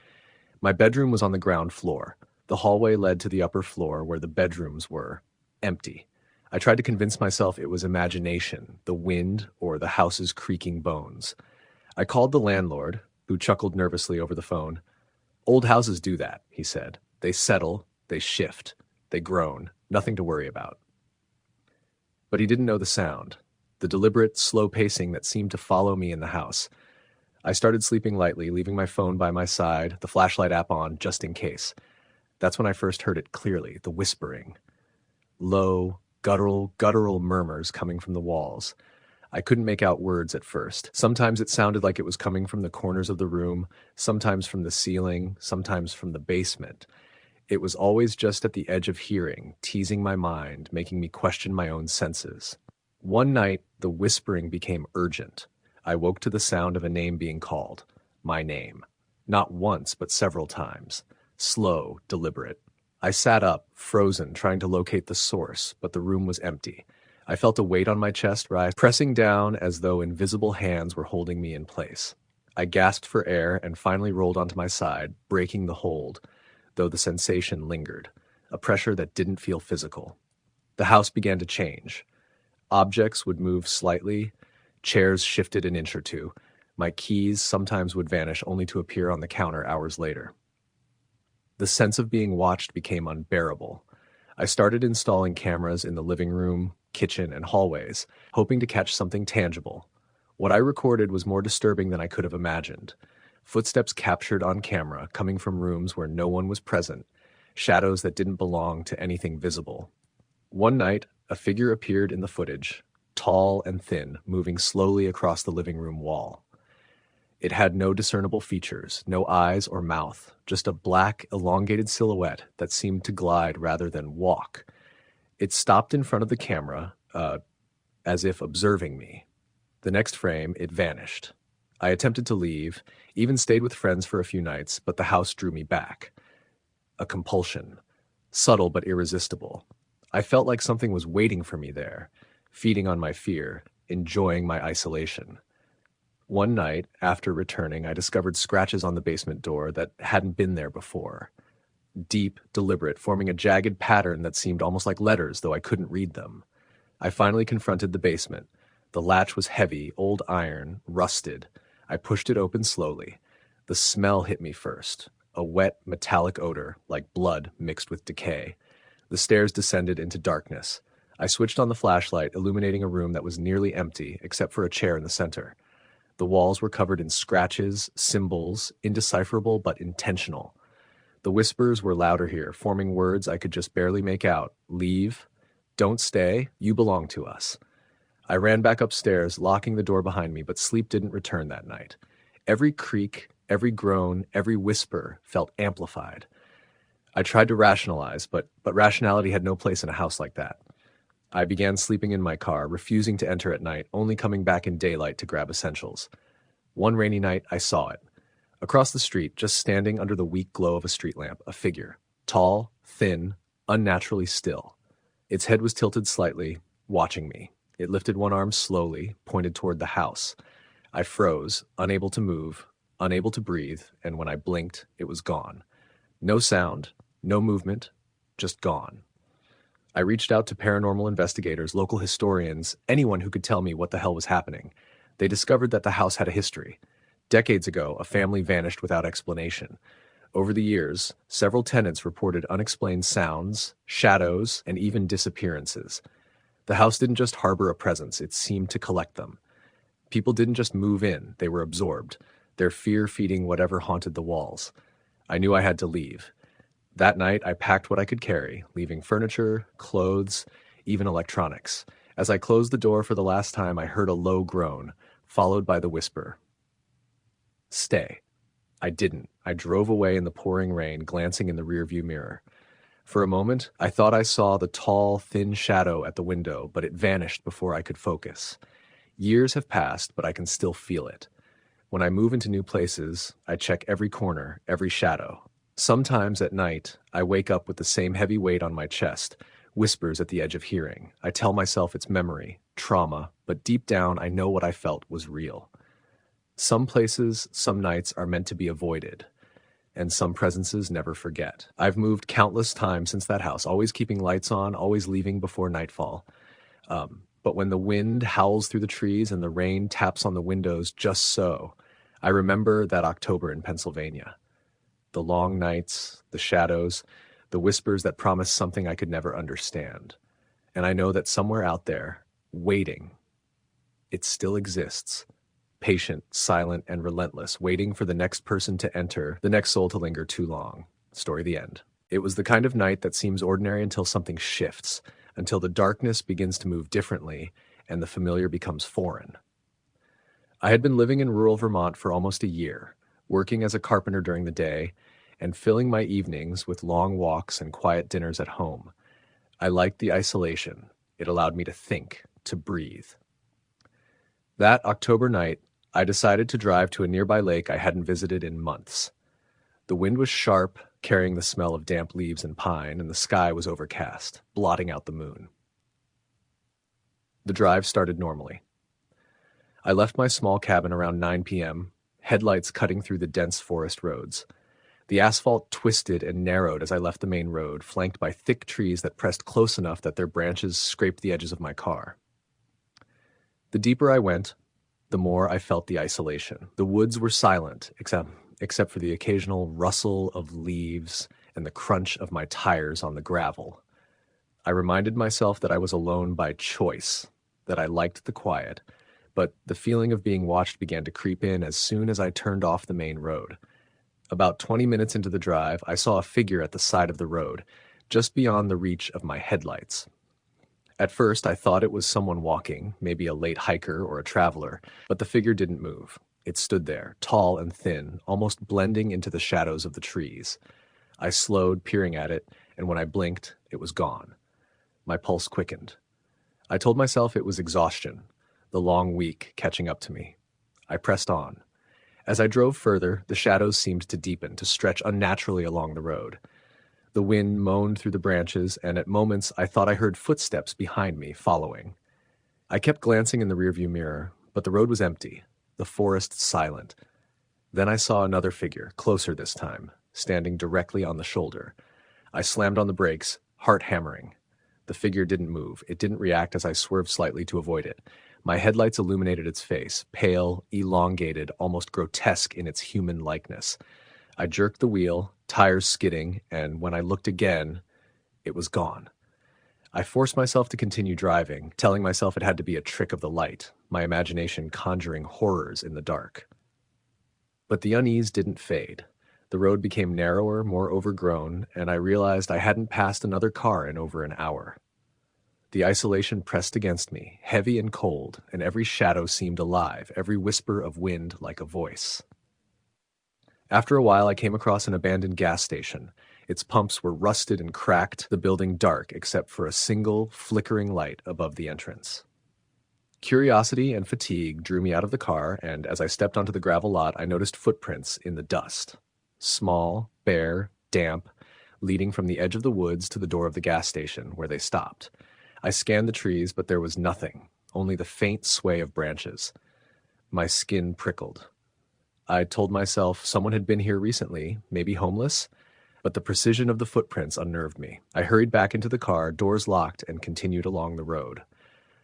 [SPEAKER 1] My bedroom was on the ground floor. The hallway led to the upper floor where the bedrooms were, empty. I tried to convince myself it was imagination, the wind, or the house's creaking bones. I called the landlord, who chuckled nervously over the phone. "Old houses do that," he said. "They settle, they shift, they groan, nothing to worry about." But he didn't know the sound, the deliberate, slow pacing that seemed to follow me in the house. I started sleeping lightly, leaving my phone by my side, the flashlight app on, just in case. That's when I first heard it clearly, the whispering. Low, guttural murmurs coming from the walls. I couldn't make out words at first. Sometimes it sounded like it was coming from the corners of the room, sometimes from the ceiling, sometimes from the basement. It was always just at the edge of hearing, teasing my mind, making me question my own senses. One night, the whispering became urgent. I woke to the sound of a name being called. My name. Not once, but several times. Slow, deliberate. I sat up, frozen, trying to locate the source, but the room was empty. I felt a weight on my chest rise, pressing down as though invisible hands were holding me in place. I gasped for air and finally rolled onto my side, breaking the hold, though the sensation lingered, a pressure that didn't feel physical. The house began to change. Objects would move slightly, chairs shifted an inch or two. My keys sometimes would vanish only to appear on the counter hours later. The sense of being watched became unbearable. I started installing cameras in the living room, kitchen, and hallways, hoping to catch something tangible. What I recorded was more disturbing than I could have imagined. Footsteps captured on camera, coming from rooms where no one was present, shadows that didn't belong to anything visible. One night, a figure appeared in the footage, tall and thin, moving slowly across the living room wall. It had no discernible features, no eyes or mouth, just a black, elongated silhouette that seemed to glide rather than walk. It stopped in front of the camera, as if observing me. The next frame, it vanished. I attempted to leave, even stayed with friends for a few nights, but the house drew me back. A compulsion, subtle but irresistible. I felt like something was waiting for me there, feeding on my fear, enjoying my isolation. One night, after returning, I discovered scratches on the basement door that hadn't been there before. Deep, deliberate, forming a jagged pattern that seemed almost like letters, though I couldn't read them. I finally confronted the basement. The latch was heavy, old iron, rusted. I pushed it open slowly. The smell hit me first, a wet, metallic odor, like blood mixed with decay. The stairs descended into darkness. I switched on the flashlight, illuminating a room that was nearly empty, except for a chair in the center. The walls were covered in scratches, symbols, indecipherable but intentional. The whispers were louder here, forming words I could just barely make out. Leave. Don't stay. You belong to us. I ran back upstairs, locking the door behind me, but sleep didn't return that night. Every creak, every groan, every whisper felt amplified. I tried to rationalize, but rationality had no place in a house like that. I began sleeping in my car, refusing to enter at night, only coming back in daylight to grab essentials. One rainy night, I saw it. Across the street, just standing under the weak glow of a street lamp, a figure. Tall, thin, unnaturally still. Its head was tilted slightly, watching me. It lifted one arm slowly, pointed toward the house. I froze, unable to move, unable to breathe, and when I blinked, it was gone. No sound, no movement, just gone. I reached out to paranormal investigators, local historians, anyone who could tell me what the hell was happening. They discovered that the house had a history. Decades ago, a family vanished without explanation. Over the years, several tenants reported unexplained sounds, shadows, and even disappearances. The house didn't just harbor a presence, it seemed to collect them. People didn't just move in, they were absorbed. their fear feeding whatever haunted the walls. I knew I had to leave. That night, I packed what I could carry, leaving furniture, clothes, even electronics. As I closed the door for the last time, I heard a low groan, followed by the whisper, "Stay." I didn't. I drove away in the pouring rain, glancing in the rearview mirror. For a moment, I thought I saw the tall, thin shadow at the window, but it vanished before I could focus. Years have passed, but I can still feel it. When I move into new places, I check every corner, every shadow. Sometimes at night, I wake up with the same heavy weight on my chest, whispers at the edge of hearing. I tell myself it's memory, trauma, but deep down I know what I felt was real. Some places, some nights are meant to be avoided, and some presences never forget. I've moved countless times since that house, always keeping lights on, always leaving before nightfall. But when the wind howls through the trees and the rain taps on the windows just so, I remember that October in Pennsylvania. The long nights, the shadows, the whispers that promised something I could never understand. And I know that somewhere out there, waiting, it still exists. Patient, silent, and relentless, waiting for the next person to enter, the next soul to linger too long. Story the end. It was the kind of night that seems ordinary until something shifts, until the darkness begins to move differently and the familiar becomes foreign. I had been living in rural Vermont for almost a year, working as a carpenter during the day and filling my evenings with long walks and quiet dinners at home. I liked the isolation. It allowed me to think, to breathe. That October night, I decided to drive to a nearby lake I hadn't visited in months. The wind was sharp, carrying the smell of damp leaves and pine, and the sky was overcast, blotting out the moon. The drive started normally. I left my small cabin around 9 p.m., headlights cutting through the dense forest roads. The asphalt twisted and narrowed as I left the main road, flanked by thick trees that pressed close enough that their branches scraped the edges of my car. The deeper I went, the more I felt the isolation. The woods were silent, except for the occasional rustle of leaves and the crunch of my tires on the gravel. I reminded myself that I was alone by choice, that I liked the quiet, but the feeling of being watched began to creep in as soon as I turned off the main road. About 20 minutes into the drive, I saw a figure at the side of the road, just beyond the reach of my headlights. At first, I thought it was someone walking, maybe a late hiker or a traveler, but the figure didn't move. It stood there, tall and thin, almost blending into the shadows of the trees. I slowed, peering at it, and when I blinked, it was gone. My pulse quickened. I told myself it was exhaustion, the long week catching up to me. I pressed on. As I drove further, the shadows seemed to deepen, to stretch unnaturally along the road. The wind moaned through the branches, and at moments I thought I heard footsteps behind me, following. I kept glancing in the rearview mirror, but the road was empty, the forest silent. Then I saw another figure, closer this time, standing directly on the shoulder. I slammed on the brakes, heart hammering. The figure didn't move. It didn't react as I swerved slightly to avoid it. My headlights illuminated its face, pale, elongated, almost grotesque in its human likeness. I jerked the wheel, tires skidding, and when I looked again, it was gone. I forced myself to continue driving, telling myself it had to be a trick of the light, my imagination conjuring horrors in the dark. But the unease didn't fade. The road became narrower, more overgrown, and I realized I hadn't passed another car in over an hour. The isolation pressed against me, heavy and cold, and every shadow seemed alive, every whisper of wind like a voice. After a while, I came across an abandoned gas station. Its pumps were rusted and cracked, the building dark except for a single, flickering light above the entrance. Curiosity and fatigue drew me out of the car, and as I stepped onto the gravel lot, I noticed footprints in the dust. Small, bare, damp, leading from the edge of the woods to the door of the gas station, where they stopped. I scanned the trees, but there was nothing, only the faint sway of branches. My skin prickled. I told myself someone had been here recently, maybe homeless, but the precision of the footprints unnerved me. I hurried back into the car, doors locked, and continued along the road.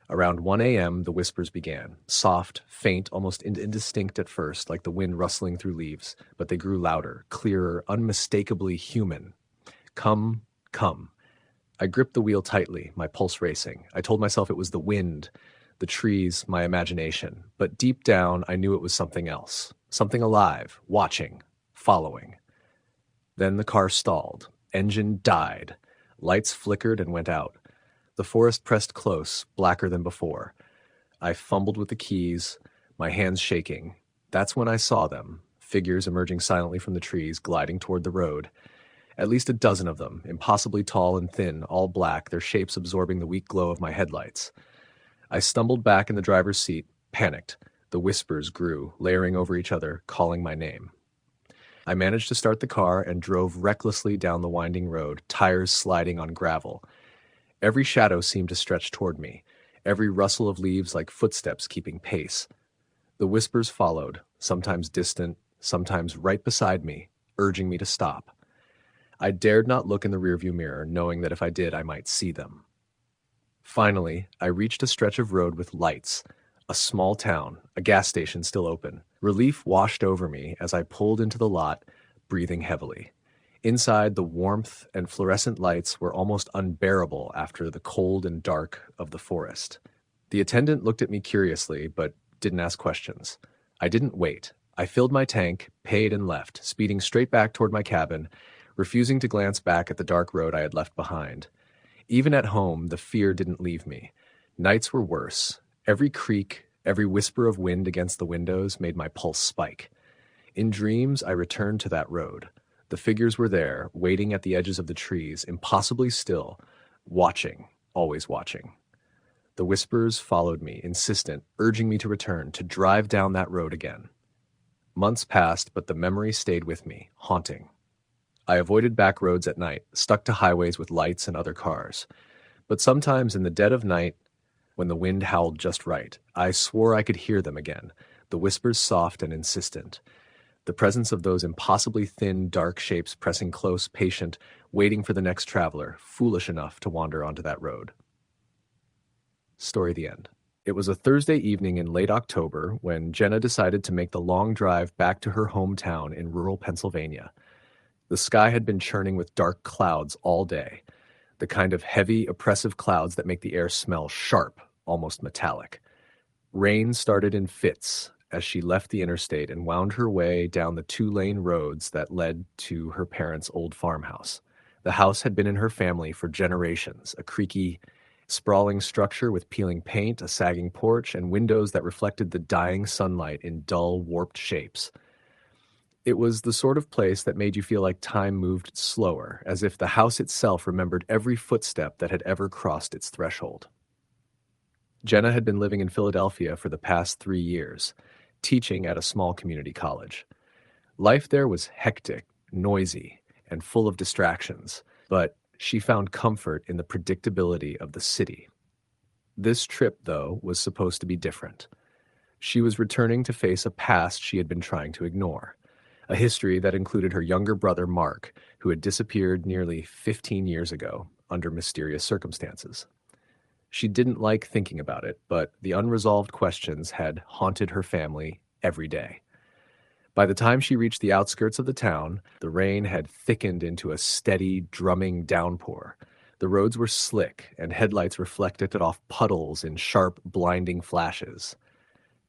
[SPEAKER 1] Around 1 a.m., the whispers began, soft, faint, almost indistinct at first, like the wind rustling through leaves, but they grew louder, clearer, unmistakably human. Come, come. I gripped the wheel tightly, my pulse racing. I told myself it was the wind, the trees, my imagination, but deep down I knew it was something else, something alive, watching, following. Then the car stalled, engine died, lights flickered and went out. The forest pressed close, blacker than before. I fumbled with the keys, my hands shaking. That's when I saw them, figures emerging silently from the trees, gliding toward the road. At least a dozen of them, impossibly tall and thin, all black, their shapes absorbing the weak glow of my headlights. I stumbled back in the driver's seat, panicked. The whispers grew, layering over each other, calling my name. I managed to start the car and drove recklessly down the winding road, tires sliding on gravel. Every shadow seemed to stretch toward me, every rustle of leaves like footsteps keeping pace. The whispers followed, sometimes distant, sometimes right beside me, urging me to stop. I dared not look in the rearview mirror, knowing that if I did, I might see them. Finally, I reached a stretch of road with lights, a small town, a gas station still open. Relief washed over me as I pulled into the lot, breathing heavily. Inside, the warmth and fluorescent lights were almost unbearable after the cold and dark of the forest. The attendant looked at me curiously, but didn't ask questions. I didn't wait. I filled my tank, paid and left, speeding straight back toward my cabin, refusing to glance back at the dark road I had left behind. Even at home, the fear didn't leave me. Nights were worse. Every creak, every whisper of wind against the windows made my pulse spike. In dreams, I returned to that road. The figures were there, waiting at the edges of the trees, impossibly still, watching, always watching. The whispers followed me, insistent, urging me to return, to drive down that road again. Months passed, but the memory stayed with me, haunting. I avoided back roads at night, stuck to highways with lights and other cars. But sometimes in the dead of night, when the wind howled just right, I swore I could hear them again, the whispers soft and insistent. The presence of those impossibly thin, dark shapes pressing close, patient, waiting for the next traveler, foolish enough to wander onto that road. Story the end. It was a Thursday evening in late October when Jenna decided to make the long drive back to her hometown in rural Pennsylvania. The sky had been churning with dark clouds all day, the kind of heavy, oppressive clouds that make the air smell sharp, almost metallic. Rain started in fits as she left the interstate and wound her way down the two-lane roads that led to her parents' old farmhouse. The house had been in her family for generations, a creaky, sprawling structure with peeling paint, a sagging porch, and windows that reflected the dying sunlight in dull, warped shapes. It was the sort of place that made you feel like time moved slower, as if the house itself remembered every footstep that had ever crossed its threshold. Jenna had been living in Philadelphia for the past 3 years, teaching at a small community college. Life there was hectic, noisy, and full of distractions, but she found comfort in the predictability of the city. This trip, though, was supposed to be different. She was returning to face a past she had been trying to ignore, a history that included her younger brother, Mark, who had disappeared nearly 15 years ago under mysterious circumstances. She didn't like thinking about it, but the unresolved questions had haunted her family every day. By the time she reached the outskirts of the town, the rain had thickened into a steady, drumming downpour. The roads were slick, and headlights reflected off puddles in sharp, blinding flashes.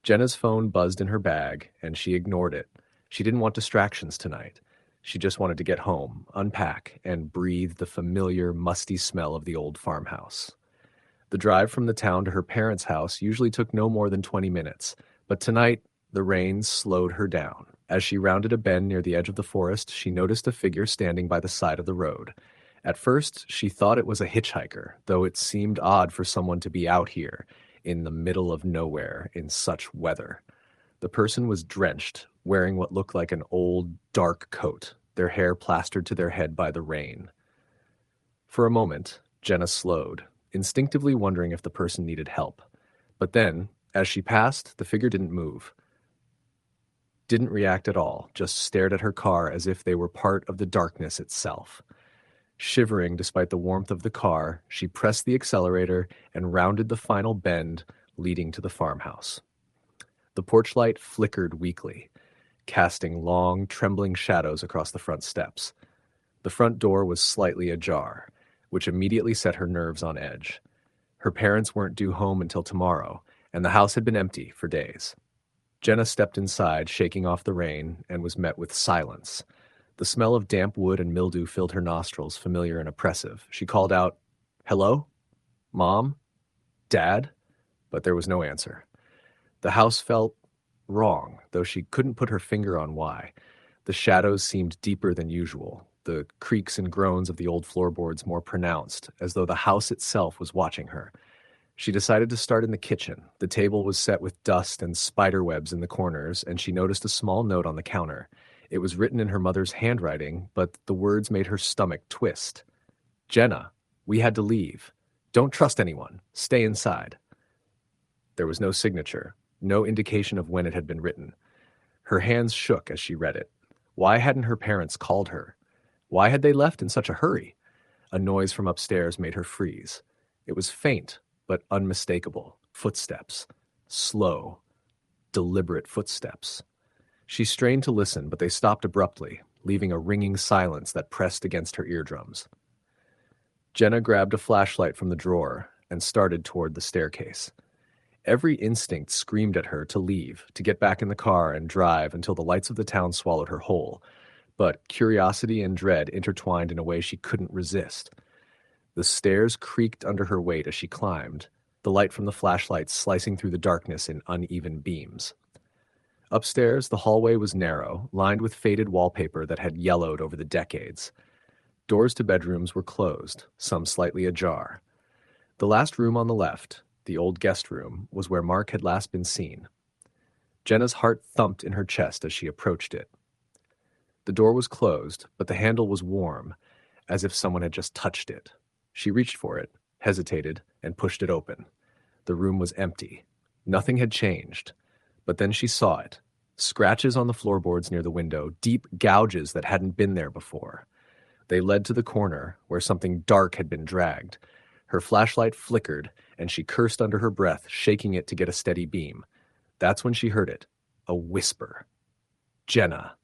[SPEAKER 1] Jenna's phone buzzed in her bag, and she ignored it. She didn't want distractions tonight. She just wanted to get home, unpack, and breathe the familiar, musty smell of the old farmhouse. The drive from the town to her parents' house usually took no more than 20 minutes, but tonight the rain slowed her down. As she rounded a bend near the edge of the forest, she noticed a figure standing by the side of the road. At first, she thought it was a hitchhiker, though it seemed odd for someone to be out here, in the middle of nowhere, in such weather. The person was drenched, wearing what looked like an old, dark coat, their hair plastered to their head by the rain. For a moment, Jenna slowed, instinctively wondering if the person needed help. But then, as she passed, the figure didn't move. Didn't react at all, just stared at her car as if they were part of the darkness itself. Shivering despite the warmth of the car, she pressed the accelerator and rounded the final bend leading to the farmhouse. The porch light flickered weakly, casting long, trembling shadows across the front steps. The front door was slightly ajar, which immediately set her nerves on edge. Her parents weren't due home until tomorrow, and the house had been empty for days. Jenna stepped inside, shaking off the rain, and was met with silence. The smell of damp wood and mildew filled her nostrils, familiar and oppressive. She called out, "Hello? Mom? Dad?" But there was no answer. The house felt wrong, though she couldn't put her finger on why. The shadows seemed deeper than usual, the creaks and groans of the old floorboards more pronounced, as though the house itself was watching her. She decided to start in the kitchen. The table was set with dust and spider webs in the corners, and she noticed a small note on the counter. It was written in her mother's handwriting, but the words made her stomach twist. "Jenna, we had to leave. Don't trust anyone. Stay inside." There was no signature, no indication of when it had been written. Her hands shook as she read it. Why hadn't her parents called her? Why had they left in such a hurry? A noise from upstairs made her freeze. It was faint, but unmistakable. Footsteps. Slow, deliberate footsteps. She strained to listen, but they stopped abruptly, leaving a ringing silence that pressed against her eardrums. Jenna grabbed a flashlight from the drawer and started toward the staircase. Every instinct screamed at her to leave, to get back in the car and drive until the lights of the town swallowed her whole. But curiosity and dread intertwined in a way she couldn't resist. The stairs creaked under her weight as she climbed, the light from the flashlight slicing through the darkness in uneven beams. Upstairs, the hallway was narrow, lined with faded wallpaper that had yellowed over the decades. Doors to bedrooms were closed, some slightly ajar. The last room on the left, the old guest room, was where Mark had last been seen. Jenna's heart thumped in her chest as she approached it. The door was closed, but the handle was warm, as if someone had just touched it. She reached for it, hesitated, and pushed it open. The room was empty. Nothing had changed. But then she saw it. Scratches on the floorboards near the window, deep gouges that hadn't been there before. They led to the corner, where something dark had been dragged. Her flashlight flickered, and she cursed under her breath, shaking it to get a steady beam. That's when she heard it. A whisper. "Jenna."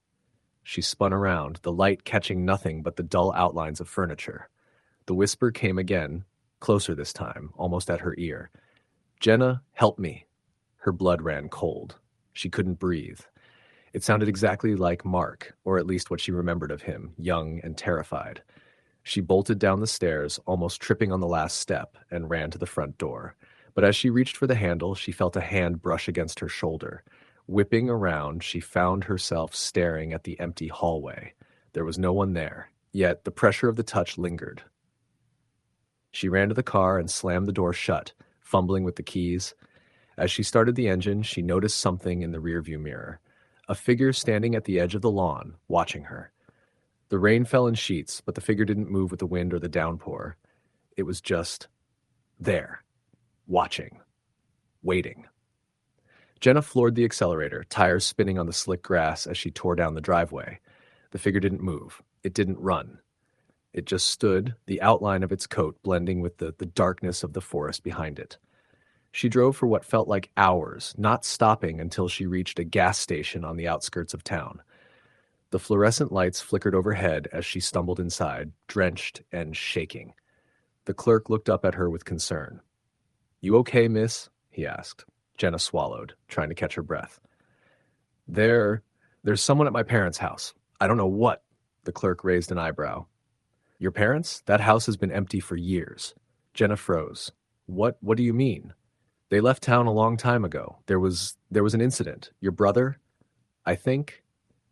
[SPEAKER 1] She spun around, the light catching nothing but the dull outlines of furniture. The whisper came again, closer this time, almost at her ear. "Jenna, help me." Her blood ran cold. She couldn't breathe. It sounded exactly like Mark, or at least what she remembered of him, young and terrified. She bolted down the stairs, almost tripping on the last step, and ran to the front door. But as she reached for the handle, she felt a hand brush against her shoulder. Whipping around, she found herself staring at the empty hallway. There was no one there, yet the pressure of the touch lingered. She ran to the car and slammed the door shut, fumbling with the keys. As she started the engine, she noticed something in the rearview mirror. A figure standing at the edge of the lawn, watching her. The rain fell in sheets, but the figure didn't move with the wind or the downpour. It was just there, watching, waiting. Jenna floored the accelerator, tires spinning on the slick grass as she tore down the driveway. The figure didn't move. It didn't run. It just stood, the outline of its coat blending with the darkness of the forest behind it. She drove for what felt like hours, not stopping until she reached a gas station on the outskirts of town. The fluorescent lights flickered overhead as she stumbled inside, drenched and shaking. The clerk looked up at her with concern. "You okay, miss?" he asked. Jenna swallowed, trying to catch her breath. There's someone at my parents' house. I don't know what." The clerk raised an eyebrow. "Your parents? That house has been empty for years." Jenna froze. What do you mean?" "They left town a long time ago. There was an incident. Your brother, I think,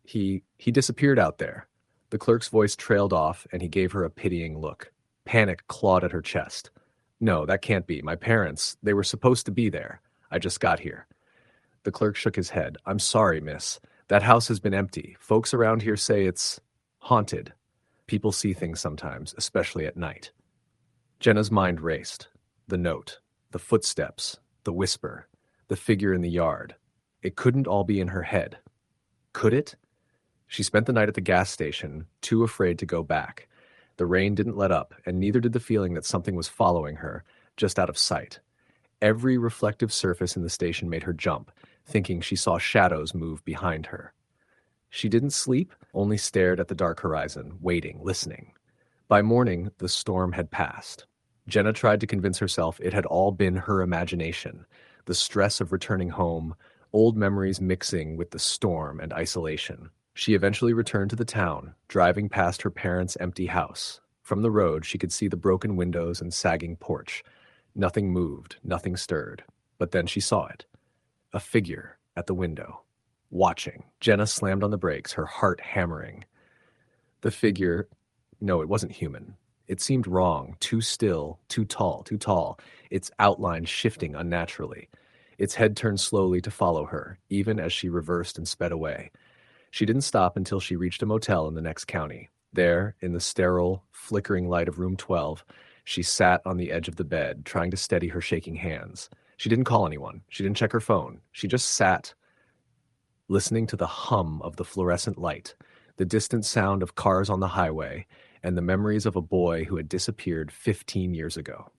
[SPEAKER 1] he disappeared out there." The clerk's voice trailed off, and he gave her a pitying look. Panic clawed at her chest. "No, that can't be. My parents, they were supposed to be there. I just got here." The clerk shook his head. "I'm sorry, miss. That house has been empty. Folks around here say it's haunted. People see things sometimes, especially at night." Jenna's mind raced. The note, the footsteps, the whisper, the figure in the yard. It couldn't all be in her head. Could it? She spent the night at the gas station, too afraid to go back. The rain didn't let up, and neither did the feeling that something was following her, just out of sight. Every reflective surface in the station made her jump, thinking she saw shadows move behind her. She didn't sleep, only stared at the dark horizon, waiting, listening. By morning, the storm had passed. Jenna tried to convince herself it had all been her imagination, the stress of returning home, old memories mixing with the storm and isolation. She eventually returned to the town, driving past her parents' empty house. From the road, she could see the broken windows and sagging porch. Nothing moved, nothing stirred. But then she saw it. A figure at the window, watching. Jenna slammed on the brakes, her heart hammering. The figure, no, it wasn't human. It seemed wrong, too still, too tall, its outline shifting unnaturally. Its head turned slowly to follow her, even as she reversed and sped away. She didn't stop until she reached a motel in the next county. There, in the sterile, flickering light of room 12, she sat on the edge of the bed, trying to steady her shaking hands. She didn't call anyone. She didn't check her phone. She just sat, listening to the hum of the fluorescent light, the distant sound of cars on the highway, and the memories of a boy who had disappeared 15 years ago.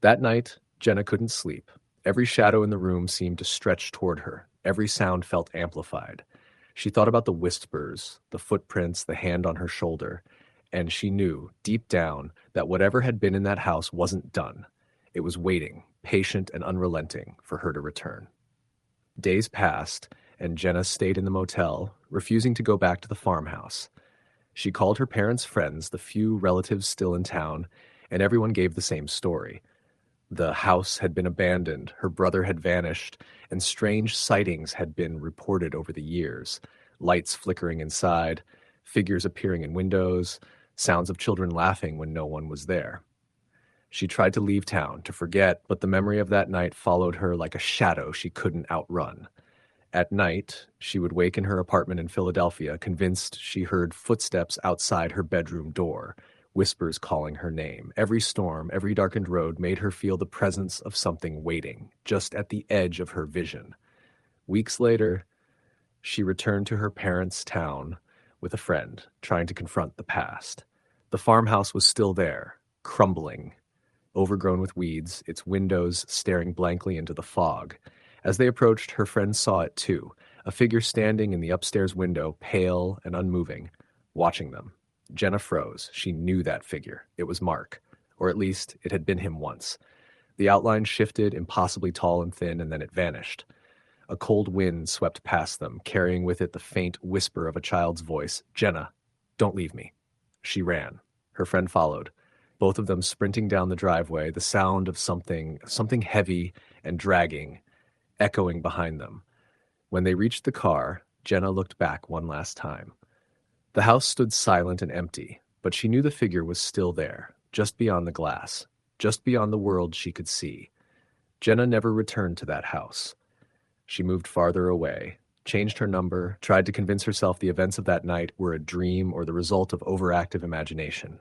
[SPEAKER 1] That night, Jenna couldn't sleep. Every shadow in the room seemed to stretch toward her. Every sound felt amplified. She thought about the whispers, the footprints, the hand on her shoulder, and she knew, deep down, that whatever had been in that house wasn't done. It was waiting, patient and unrelenting, for her to return. Days passed, and Jenna stayed in the motel, refusing to go back to the farmhouse. She called her parents' friends, the few relatives still in town, and everyone gave the same story. The house had been abandoned, her brother had vanished, and strange sightings had been reported over the years. Lights flickering inside, figures appearing in windows, sounds of children laughing when no one was there. She tried to leave town, to forget, but the memory of that night followed her like a shadow she couldn't outrun. At night, she would wake in her apartment in Philadelphia, convinced she heard footsteps outside her bedroom door, whispers calling her name. Every storm, every darkened road made her feel the presence of something waiting, just at the edge of her vision. Weeks later, she returned to her parents' town with a friend, trying to confront the past. The farmhouse was still there, crumbling, overgrown with weeds, its windows staring blankly into the fog. As they approached, her friend saw it too, a figure standing in the upstairs window, pale and unmoving, watching them. Jenna froze. She knew that figure. It was Mark, or at least it had been him once. The outline shifted, impossibly tall and thin, and then it vanished. A cold wind swept past them, carrying with it the faint whisper of a child's voice. "Jenna, don't leave me." She ran. Her friend followed, both of them sprinting down the driveway, the sound of something heavy and dragging, echoing behind them. When they reached the car, Jenna looked back one last time. The house stood silent and empty, but she knew the figure was still there, just beyond the glass, just beyond the world she could see. Jenna never returned to that house. She moved farther away, changed her number, tried to convince herself the events of that night were a dream or the result of overactive imagination.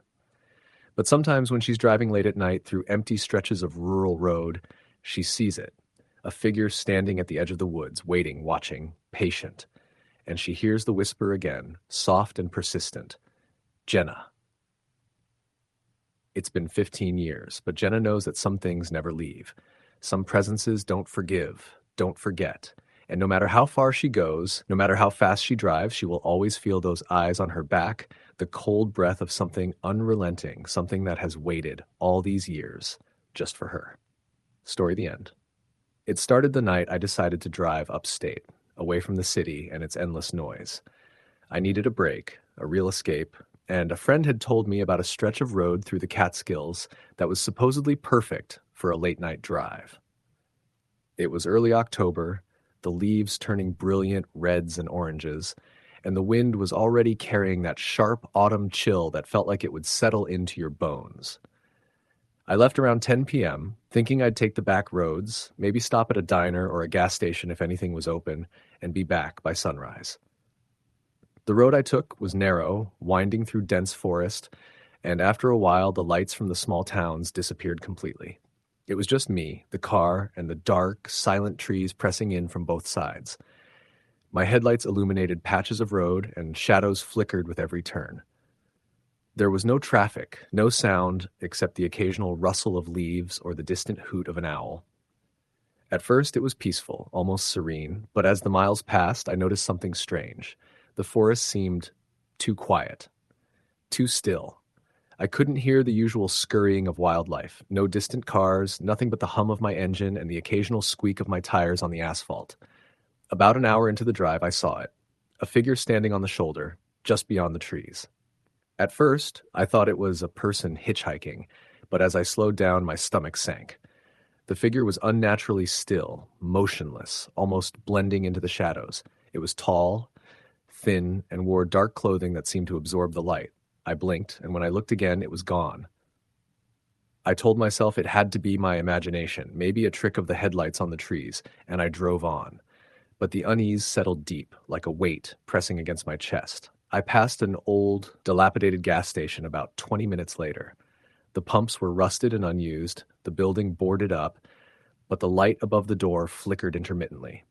[SPEAKER 1] But sometimes when she's driving late at night through empty stretches of rural road, she sees it, a figure standing at the edge of the woods, waiting, watching, patient. And she hears the whisper again, soft and persistent. "Jenna." It's been 15 years, but Jenna knows that some things never leave. Some presences don't forgive, don't forget. And no matter how far she goes, no matter how fast she drives, she will always feel those eyes on her back, the cold breath of something unrelenting, something that has waited all these years just for her. Story the end. It started the night I decided to drive upstate, away from the city and its endless noise. I needed a break, a real escape, and a friend had told me about a stretch of road through the Catskills that was supposedly perfect for a late-night drive. It was early October, the leaves turning brilliant reds and oranges, and the wind was already carrying that sharp autumn chill that felt like it would settle into your bones. I left around 10 p.m., thinking I'd take the back roads, maybe stop at a diner or a gas station if anything was open, and be back by sunrise. The road I took was narrow, winding through dense forest, and after a while the lights from the small towns disappeared completely. It was just me, the car, and the dark, silent trees pressing in from both sides. My headlights illuminated patches of road, and shadows flickered with every turn. There was no traffic, no sound except the occasional rustle of leaves or the distant hoot of an owl. At first it was peaceful, almost serene, but as the miles passed, I noticed something strange. The forest seemed too quiet, too still. I couldn't hear the usual scurrying of wildlife, no distant cars, nothing but the hum of my engine and the occasional squeak of my tires on the asphalt. About an hour into the drive, I saw it, a figure standing on the shoulder, just beyond the trees. At first, I thought it was a person hitchhiking, but as I slowed down, my stomach sank. The figure was unnaturally still, motionless, almost blending into the shadows. It was tall, thin, and wore dark clothing that seemed to absorb the light. I blinked, and when I looked again, it was gone. I told myself it had to be my imagination, maybe a trick of the headlights on the trees, and I drove on. But the unease settled deep, like a weight pressing against my chest. I passed an old, dilapidated gas station about 20 minutes later. The pumps were rusted and unused, the building boarded up, but the light above the door flickered intermittently.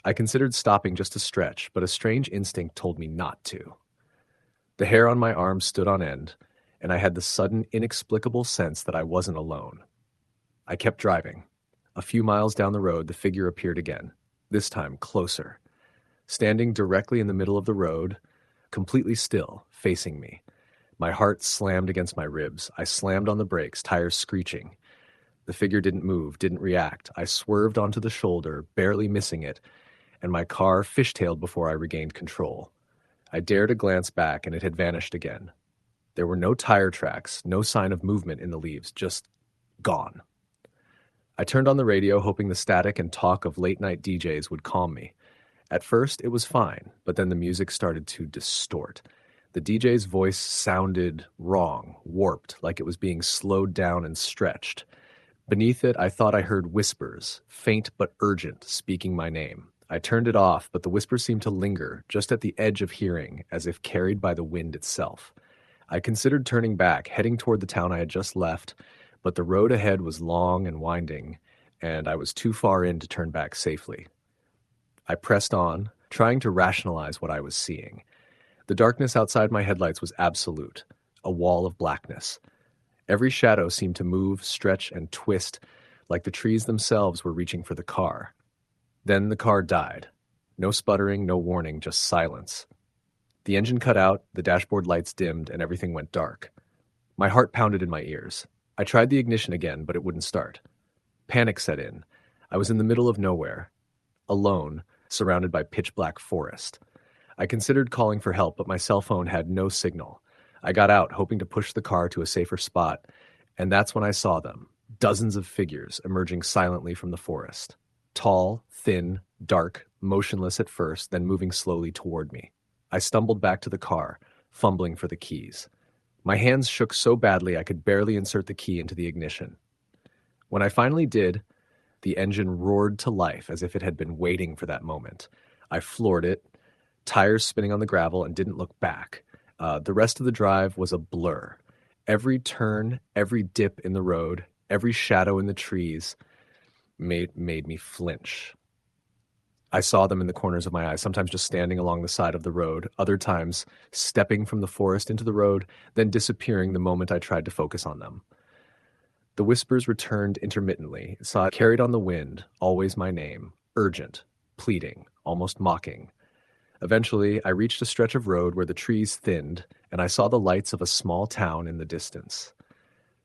[SPEAKER 1] I considered stopping just to stretch, but a strange instinct told me not to. The hair on my arms stood on end, and I had the sudden, inexplicable sense that I wasn't alone. I kept driving. A few miles down the road, the figure appeared again, this time closer. Standing directly in the middle of the road, completely still, facing me. My heart slammed against my ribs. I slammed on the brakes, tires screeching. The figure didn't move, didn't react. I swerved onto the shoulder, barely missing it, and my car fishtailed before I regained control. I dared a glance back, and it had vanished again. There were no tire tracks, no sign of movement in the leaves, just gone. I turned on the radio, hoping the static and talk of late-night DJs would calm me. At first, it was fine, but then the music started to distort. The DJ's voice sounded wrong, warped, like it was being slowed down and stretched. Beneath it, I thought I heard whispers, faint but urgent, speaking my name. I turned it off, but the whispers seemed to linger, just at the edge of hearing, as if carried by the wind itself. I considered turning back, heading toward the town I had just left, but the road ahead was long and winding, and I was too far in to turn back safely. I pressed on, trying to rationalize what I was seeing. The darkness outside my headlights was absolute, a wall of blackness. Every shadow seemed to move, stretch, and twist, like the trees themselves were reaching for the car. Then the car died. No sputtering, no warning, just silence. The engine cut out, the dashboard lights dimmed, and everything went dark. My heart pounded in my ears. I tried the ignition again, but it wouldn't start. Panic set in. I was in the middle of nowhere, alone, surrounded by pitch-black forest. I considered calling for help, but my cell phone had no signal. I got out, hoping to push the car to a safer spot, and that's when I saw them, dozens of figures emerging silently from the forest. Tall, thin, dark, motionless at first, then moving slowly toward me. I stumbled back to the car, fumbling for the keys. My hands shook so badly I could barely insert the key into the ignition. When I finally did, the engine roared to life as if it had been waiting for that moment. I floored it, tires spinning on the gravel, and didn't look back. The rest of the drive was a blur. Every turn, every dip in the road, every shadow in the trees made me flinch. I saw them in the corners of my eyes, sometimes just standing along the side of the road, other times stepping from the forest into the road, then disappearing the moment I tried to focus on them. The whispers returned intermittently, saw it carried on the wind, always my name, urgent, pleading, almost mocking. Eventually, I reached a stretch of road where the trees thinned, and I saw the lights of a small town in the distance.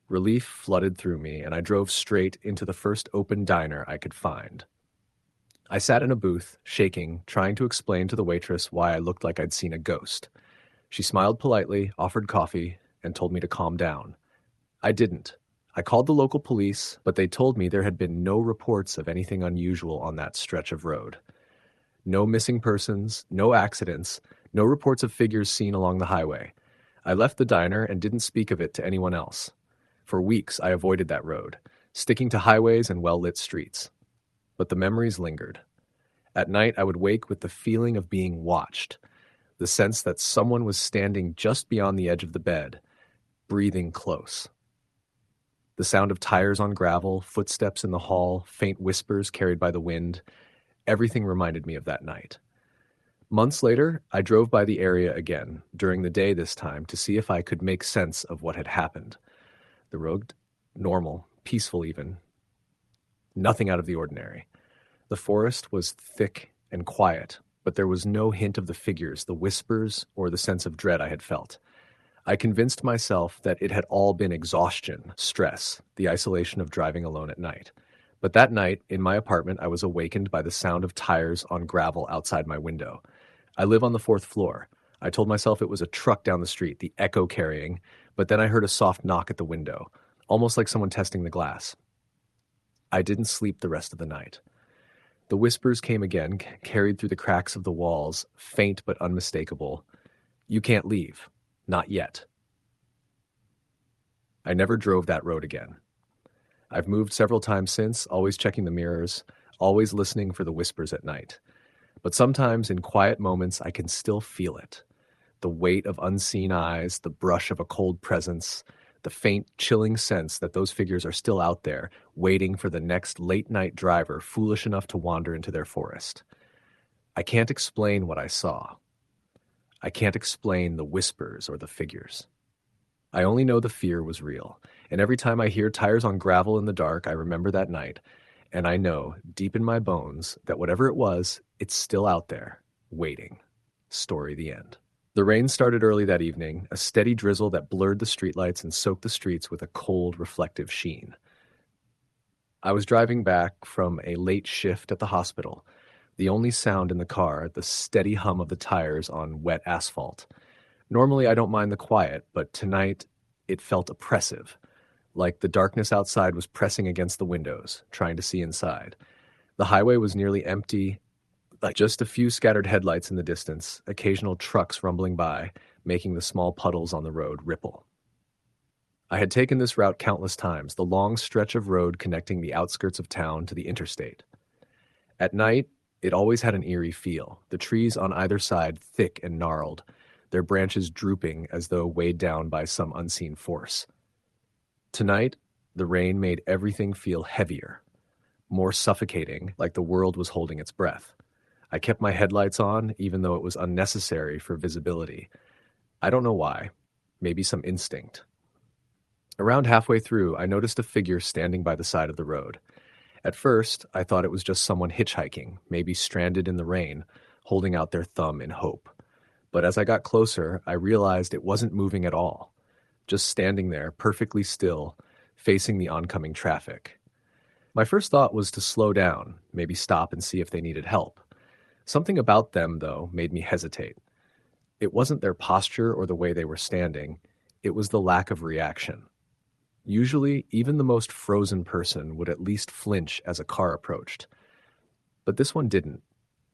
[SPEAKER 1] Relief flooded through me, and I drove straight into the first open diner I could find. I sat in a booth, shaking, trying to explain to the waitress why I looked like I'd seen a ghost. She smiled politely, offered coffee, and told me to calm down. I didn't. I called the local police, but they told me there had been no reports of anything unusual on that stretch of road. No missing persons, no accidents, no reports of figures seen along the highway. I left the diner and didn't speak of it to anyone else. For weeks, I avoided that road, sticking to highways and well-lit streets. But the memories lingered. At night, I would wake with the feeling of being watched, the sense that someone was standing just beyond the edge of the bed, breathing close. The sound of tires on gravel, footsteps in the hall, faint whispers carried by the wind, everything reminded me of that night. Months later, I drove by the area again, during the day this time, to see if I could make sense of what had happened. The road, normal, peaceful even. Nothing out of the ordinary. The forest was thick and quiet, but there was no hint of the figures, the whispers, or the sense of dread I had felt. I convinced myself that it had all been exhaustion, stress, the isolation of driving alone at night. But that night, in my apartment, I was awakened by the sound of tires on gravel outside my window. I live on the fourth floor. I told myself it was a truck down the street, the echo carrying, but then I heard a soft knock at the window, almost like someone testing the glass. I didn't sleep the rest of the night. The whispers came again, carried through the cracks of the walls, faint but unmistakable. You can't leave. Not yet. I never drove that road again. I've moved several times since, always checking the mirrors, always listening for the whispers at night. But sometimes in quiet moments, I can still feel it. The weight of unseen eyes, the brush of a cold presence, the faint, chilling sense that those figures are still out there, waiting for the next late-night driver foolish enough to wander into their forest. I can't explain what I saw. I can't explain the whispers or the figures. I only know the fear was real, and every time I hear tires on gravel in the dark, I remember that night, and I know, deep in my bones, that whatever it was, it's still out there, waiting. Story the end. The rain started early that evening, a steady drizzle that blurred the streetlights and soaked the streets with a cold, reflective sheen. I was driving back from a late shift at the hospital, the only sound in the car, the steady hum of the tires on wet asphalt. Normally, I don't mind the quiet, but tonight it felt oppressive, like the darkness outside was pressing against the windows, trying to see inside. The highway was nearly empty, like just a few scattered headlights in the distance, occasional trucks rumbling by, making the small puddles on the road ripple. I had taken this route countless times, the long stretch of road connecting the outskirts of town to the interstate. At night, it always had an eerie feel, the trees on either side thick and gnarled, their branches drooping as though weighed down by some unseen force. Tonight, the rain made everything feel heavier, more suffocating, like the world was holding its breath. I kept my headlights on, even though it was unnecessary for visibility. I don't know why. Maybe some instinct. Around halfway through, I noticed a figure standing by the side of the road. At first, I thought it was just someone hitchhiking, maybe stranded in the rain, holding out their thumb in hope. But as I got closer, I realized it wasn't moving at all, just standing there, perfectly still, facing the oncoming traffic. My first thought was to slow down, maybe stop and see if they needed help. Something about them, though, made me hesitate. It wasn't their posture or the way they were standing, it was the lack of reaction. Usually, even the most frozen person would at least flinch as a car approached. But this one didn't,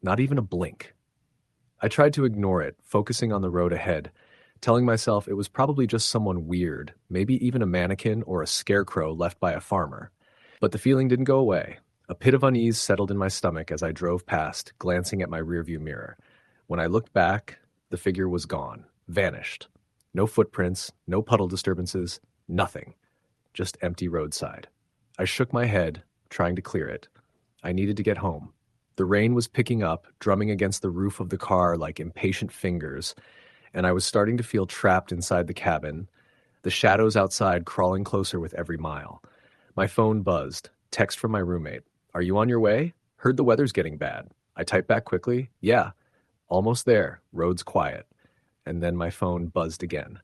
[SPEAKER 1] not even a blink. I tried to ignore it, focusing on the road ahead, telling myself it was probably just someone weird, maybe even a mannequin or a scarecrow left by a farmer. But the feeling didn't go away. A pit of unease settled in my stomach as I drove past, glancing at my rearview mirror. When I looked back, the figure was gone, vanished. No footprints, no puddle disturbances, nothing. Just empty roadside. I shook my head, trying to clear it. I needed to get home. The rain was picking up, drumming against the roof of the car like impatient fingers, and I was starting to feel trapped inside the cabin, the shadows outside crawling closer with every mile. My phone buzzed. Text from my roommate. "Are you on your way? Heard the weather's getting bad." I typed back quickly. "Yeah, almost there. Road's quiet." And then my phone buzzed again.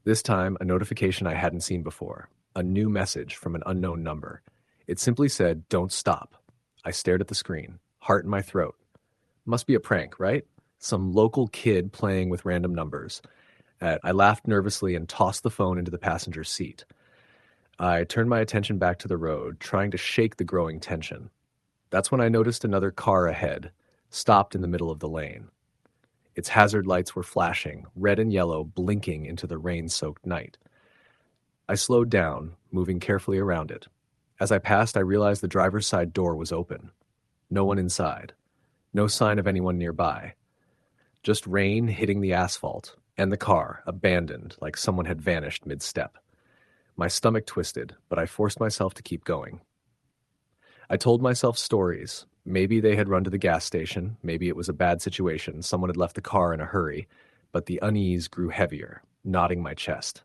[SPEAKER 1] This time, a notification I hadn't seen before. A new message from an unknown number. It simply said, "Don't stop." I stared at the screen, heart in my throat. Must be a prank, right? Some local kid playing with random numbers. I laughed nervously and tossed the phone into the passenger seat. I turned my attention back to the road, trying to shake the growing tension. That's when I noticed another car ahead, stopped in the middle of the lane. Its hazard lights were flashing, red and yellow, blinking into the rain-soaked night. I slowed down, moving carefully around it. As I passed, I realized the driver's side door was open. No one inside. No sign of anyone nearby. Just rain hitting the asphalt, and the car, abandoned, like someone had vanished mid-step. My stomach twisted, but I forced myself to keep going. I told myself stories. Maybe they had run to the gas station, maybe it was a bad situation, someone had left the car in a hurry, but the unease grew heavier, knotting my chest.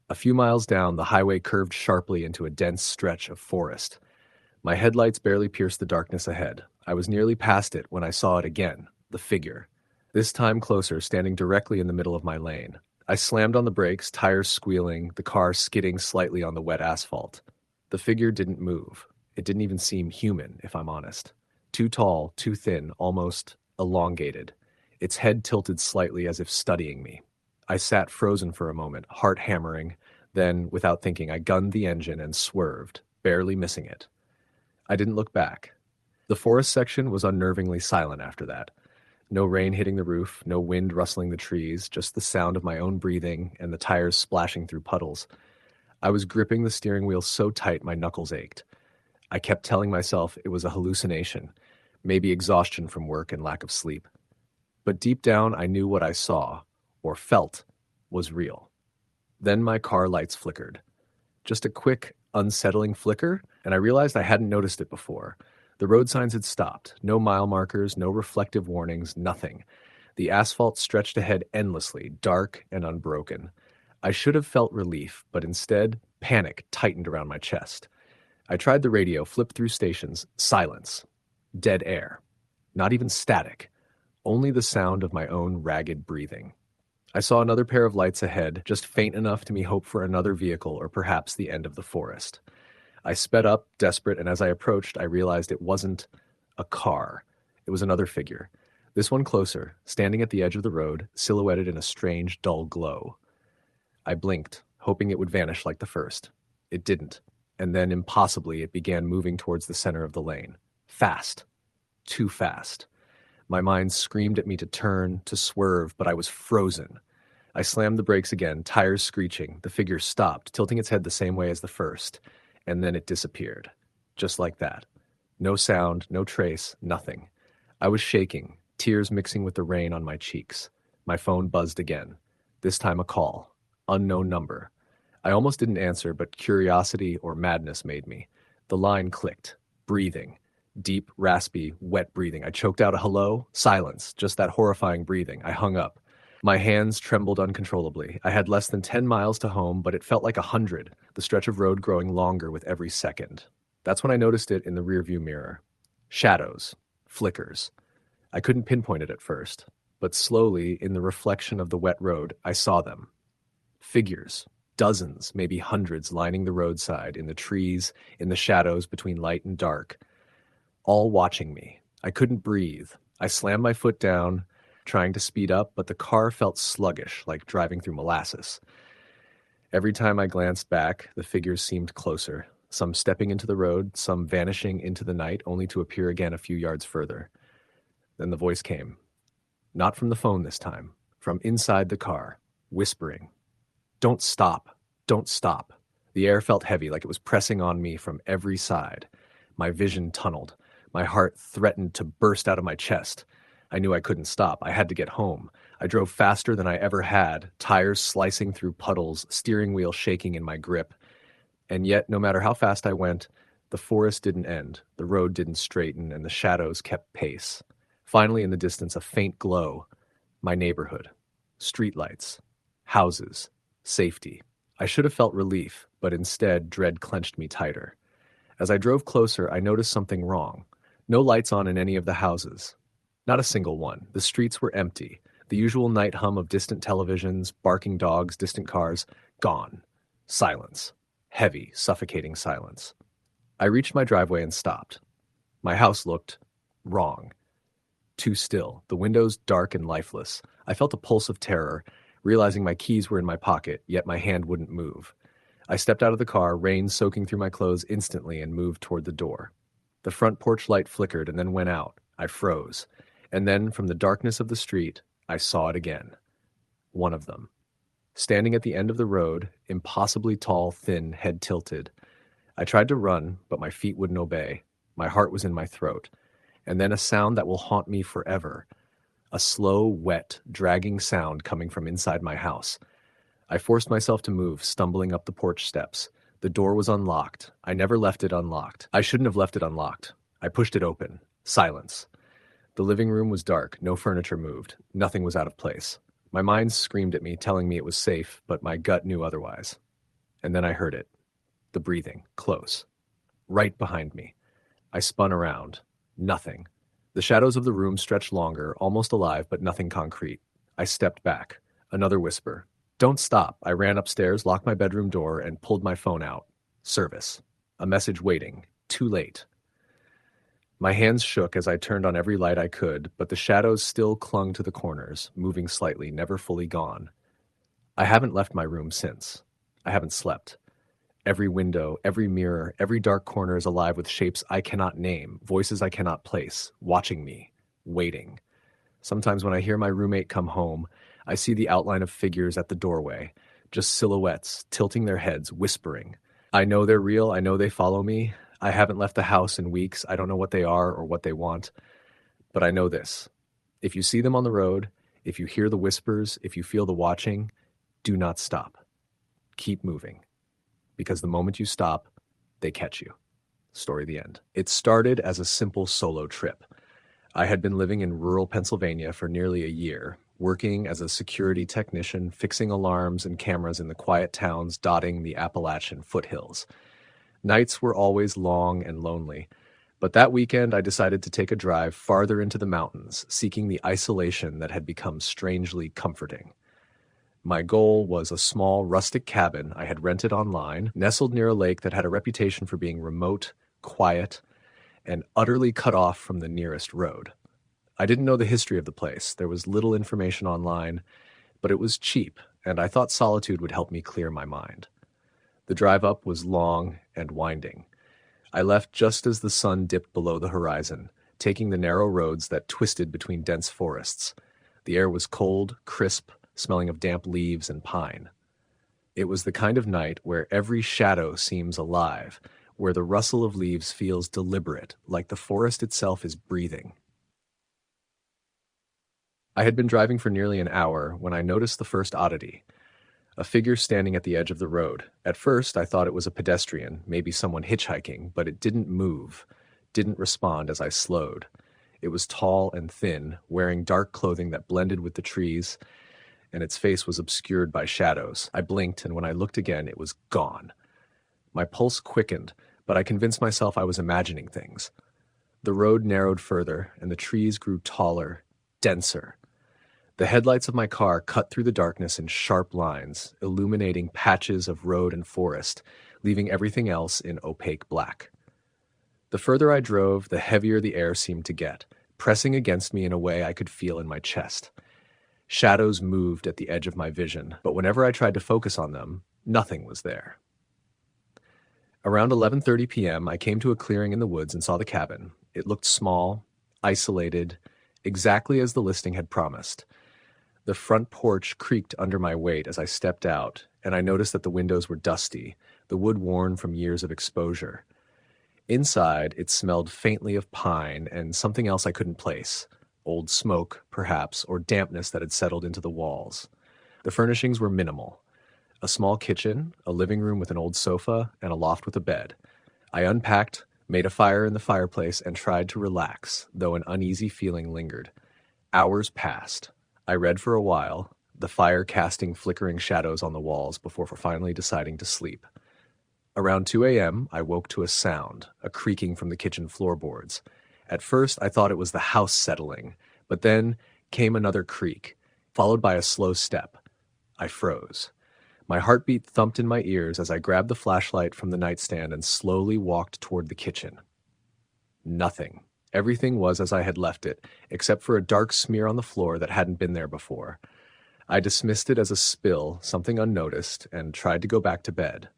[SPEAKER 1] A few miles down, the highway curved sharply into a dense stretch of forest. My headlights barely pierced the darkness ahead. I was nearly past it when I saw it again, the figure. This time closer, standing directly in the middle of my lane. I slammed on the brakes, tires squealing, the car skidding slightly on the wet asphalt. The figure didn't move. It didn't even seem human, if I'm honest. Too tall, too thin, almost elongated. Its head tilted slightly as if studying me. I sat frozen for a moment, heart hammering. Then, without thinking, I gunned the engine and swerved, barely missing it. I didn't look back. The forest section was unnervingly silent after that. No rain hitting the roof, no wind rustling the trees, just the sound of my own breathing and the tires splashing through puddles. I was gripping the steering wheel so tight my knuckles ached. I kept telling myself it was a hallucination, maybe exhaustion from work and lack of sleep. But deep down, I knew what I saw, or felt, was real. Then my car lights flickered. Just a quick, unsettling flicker, and I realized I hadn't noticed it before. The road signs had stopped. No mile markers, no reflective warnings, nothing. The asphalt stretched ahead endlessly, dark and unbroken. I should have felt relief, but instead, panic tightened around my chest. I tried the radio, flipped through stations. Silence. Dead air. Not even static. Only the sound of my own ragged breathing. I saw another pair of lights ahead, just faint enough to me hope for another vehicle or perhaps the end of the forest. I sped up, desperate, and as I approached, I realized it wasn't a car. It was another figure. This one closer, standing at the edge of the road, silhouetted in a strange, dull glow. I blinked, hoping it would vanish like the first. It didn't, and then, impossibly, it began moving towards the center of the lane. Fast. Too fast. My mind screamed at me to turn, to swerve, but I was frozen. I slammed the brakes again, tires screeching. The figure stopped, tilting its head the same way as the first, and then it disappeared. Just like that. No sound, no trace, nothing. I was shaking, tears mixing with the rain on my cheeks. My phone buzzed again. This time a call. Unknown number. I almost didn't answer, but curiosity or madness made me. The line clicked. Breathing. Deep, raspy, wet breathing. I choked out a hello. Silence. Just that horrifying breathing. I hung up. My hands trembled uncontrollably. I had less than 10 miles to home, but it felt like 100, the stretch of road growing longer with every second. That's when I noticed it in the rearview mirror. Shadows. Flickers. I couldn't pinpoint it at first, but slowly, in the reflection of the wet road, I saw them. Figures. Dozens, maybe hundreds, lining the roadside, in the trees, in the shadows between light and dark. All watching me. I couldn't breathe. I slammed my foot down, trying to speed up, but the car felt sluggish, like driving through molasses. Every time I glanced back, the figures seemed closer, some stepping into the road, some vanishing into the night, only to appear again a few yards further. Then the voice came. Not from the phone this time, from inside the car, whispering. Don't stop. Don't stop. The air felt heavy, like it was pressing on me from every side. My vision tunneled. My heart threatened to burst out of my chest. I knew I couldn't stop. I had to get home. I drove faster than I ever had, tires slicing through puddles, steering wheel shaking in my grip. And yet, no matter how fast I went, the forest didn't end, the road didn't straighten, and the shadows kept pace. Finally, in the distance, a faint glow. My neighborhood. Streetlights. Houses. Safety. I should have felt relief, but instead, dread clenched me tighter. As I drove closer, I noticed something wrong. No lights on in any of the houses. Not a single one. The streets were empty. The usual night hum of distant televisions, barking dogs, distant cars, gone. Silence. Heavy, suffocating silence. I reached my driveway and stopped. My house looked wrong. Too still, the windows dark and lifeless. I felt a pulse of terror, realizing my keys were in my pocket, yet my hand wouldn't move. I stepped out of the car, rain soaking through my clothes instantly, and moved toward the door. The front porch light flickered and then went out. I froze. And then, from the darkness of the street, I saw it again. One of them. Standing at the end of the road, impossibly tall, thin, head tilted. I tried to run, but my feet wouldn't obey. My heart was in my throat. And then a sound that will haunt me forever. A slow, wet, dragging sound coming from inside my house. I forced myself to move, stumbling up the porch steps. The door was unlocked. I never left it unlocked. I shouldn't have left it unlocked. I pushed it open. Silence. The living room was dark. No furniture moved. Nothing was out of place. My mind screamed at me, telling me it was safe, but my gut knew otherwise. And then I heard it. The breathing. Close. Right behind me. I spun around. Nothing. The shadows of the room stretched longer, almost alive, but nothing concrete. I stepped back. Another whisper. Don't stop. I ran upstairs, locked my bedroom door, and pulled my phone out. Service. A message waiting. Too late. My hands shook as I turned on every light I could, but the shadows still clung to the corners, moving slightly, never fully gone. I haven't left my room since. I haven't slept. Every window, every mirror, every dark corner is alive with shapes I cannot name, voices I cannot place, watching me, waiting. Sometimes when I hear my roommate come home, I see the outline of figures at the doorway, just silhouettes, tilting their heads, whispering. I know they're real, I know they follow me. I haven't left the house in weeks, I don't know what they are or what they want. But I know this. If you see them on the road, if you hear the whispers, if you feel the watching, do not stop. Keep moving. Because the moment you stop, they catch you. Story the end. It started as a simple solo trip. I had been living in rural Pennsylvania for nearly a year, working as a security technician, fixing alarms and cameras in the quiet towns dotting the Appalachian foothills. Nights were always long and lonely, but that weekend I decided to take a drive farther into the mountains, seeking the isolation that had become strangely comforting. My goal was a small, rustic cabin I had rented online, nestled near a lake that had a reputation for being remote, quiet, and utterly cut off from the nearest road. I didn't know the history of the place. There was little information online, but it was cheap, and I thought solitude would help me clear my mind. The drive up was long and winding. I left just as the sun dipped below the horizon, taking the narrow roads that twisted between dense forests. The air was cold, crisp, smelling of damp leaves and pine. It was the kind of night where every shadow seems alive, where the rustle of leaves feels deliberate, like the forest itself is breathing. I had been driving for nearly an hour when I noticed the first oddity. A figure standing at the edge of the road. At first, I thought it was a pedestrian, maybe someone hitchhiking, but it didn't move, didn't respond as I slowed. It was tall and thin, wearing dark clothing that blended with the trees, and its face was obscured by shadows. I blinked, and when I looked again, it was gone. My pulse quickened, but I convinced myself I was imagining things. The road narrowed further, and the trees grew taller, denser. The headlights of my car cut through the darkness in sharp lines, illuminating patches of road and forest, leaving everything else in opaque black. The further I drove, the heavier the air seemed to get, pressing against me in a way I could feel in my chest. Shadows moved at the edge of my vision, but whenever I tried to focus on them, nothing was there. Around 11:30 p.m., I came to a clearing in the woods and saw the cabin. It looked small, isolated, exactly as the listing had promised. The front porch creaked under my weight as I stepped out, and I noticed that the windows were dusty, the wood worn from years of exposure. Inside, it smelled faintly of pine and something else I couldn't place. Old smoke, perhaps, or dampness that had settled into the walls. The furnishings were minimal. A small kitchen, a living room with an old sofa, and a loft with a bed. I unpacked, made a fire in the fireplace, and tried to relax, though an uneasy feeling lingered. Hours passed. I read for a while, the fire casting flickering shadows on the walls before finally deciding to sleep. Around 2 a.m., I woke to a sound, a creaking from the kitchen floorboards. At first, I thought it was the house settling, but then came another creak, followed by a slow step. I froze. My heartbeat thumped in my ears as I grabbed the flashlight from the nightstand and slowly walked toward the kitchen. Nothing. Everything was as I had left it, except for a dark smear on the floor that hadn't been there before. I dismissed it as a spill, something unnoticed, and tried to go back to bed.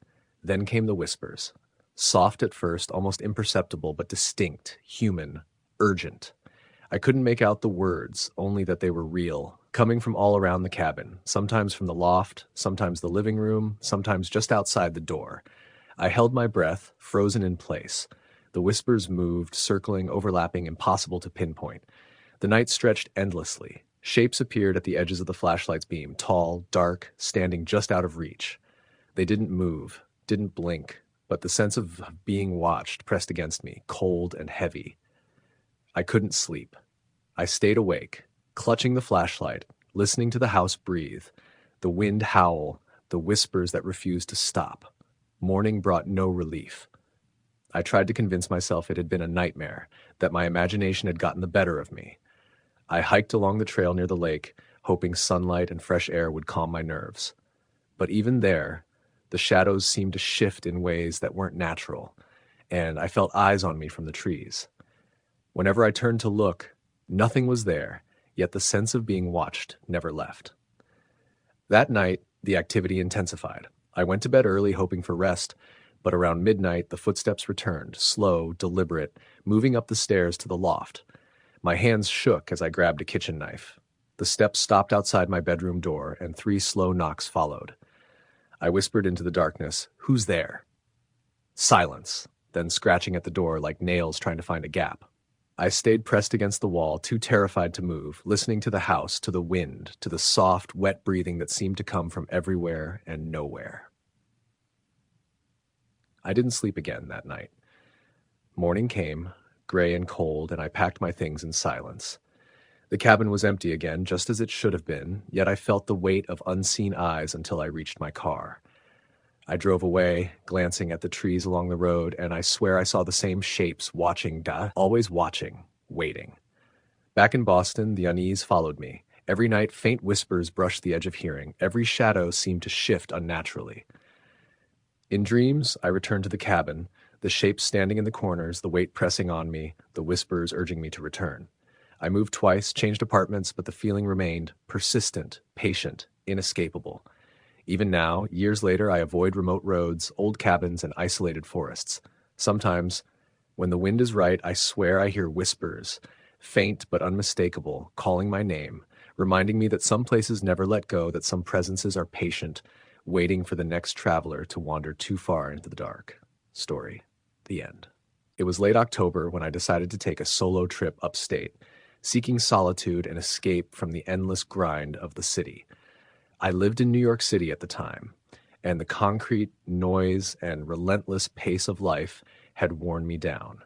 [SPEAKER 1] Then came the whispers. Soft at first, almost imperceptible, but distinct, human, urgent. I couldn't make out the words, only that they were real, coming from all around the cabin, sometimes from the loft, sometimes the living room, sometimes just outside the door. I held my breath, frozen in place. The whispers moved, circling, overlapping, impossible to pinpoint. The night stretched endlessly. Shapes appeared at the edges of the flashlight's beam, tall, dark, standing just out of reach. They didn't move, didn't blink, but the sense of being watched pressed against me, cold and heavy. I couldn't sleep. I stayed awake, clutching the flashlight, listening to the house breathe, the wind howl, the whispers that refused to stop. Morning brought no relief. I tried to convince myself it had been a nightmare, that my imagination had gotten the better of me. I hiked along the trail near the lake, hoping sunlight and fresh air would calm my nerves. But even there, the shadows seemed to shift in ways that weren't natural, and I felt eyes on me from the trees. Whenever I turned to look, nothing was there, yet the sense of being watched never left. That night, the activity intensified. I went to bed early, hoping for rest, but around midnight, the footsteps returned, slow, deliberate, moving up the stairs to the loft. My hands shook as I grabbed a kitchen knife. The steps stopped outside my bedroom door, and 3 slow knocks followed. I whispered into the darkness, "Who's there?" Silence, then scratching at the door like nails trying to find a gap. I stayed pressed against the wall, too terrified to move, listening to the house, to the wind, to the soft, wet breathing that seemed to come from everywhere and nowhere. I didn't sleep again that night. Morning came, gray and cold, and I packed my things in silence. The cabin was empty again, just as it should have been, yet I felt the weight of unseen eyes until I reached my car. I drove away, glancing at the trees along the road, and I swear I saw the same shapes, always watching, waiting. Back in Boston, the unease followed me. Every night, faint whispers brushed the edge of hearing. Every shadow seemed to shift unnaturally. In dreams, I returned to the cabin, the shapes standing in the corners, the weight pressing on me, the whispers urging me to return. I moved twice, changed apartments, but the feeling remained persistent, patient, inescapable. Even now, years later, I avoid remote roads, old cabins, and isolated forests. Sometimes, when the wind is right, I swear I hear whispers, faint but unmistakable, calling my name, reminding me that some places never let go, that some presences are patient, waiting for the next traveler to wander too far into the dark. Story. The end. It was late October when I decided to take a solo trip upstate, seeking solitude and escape from the endless grind of the city. I lived in New York City at the time, and the concrete, noise, and relentless pace of life had worn me down.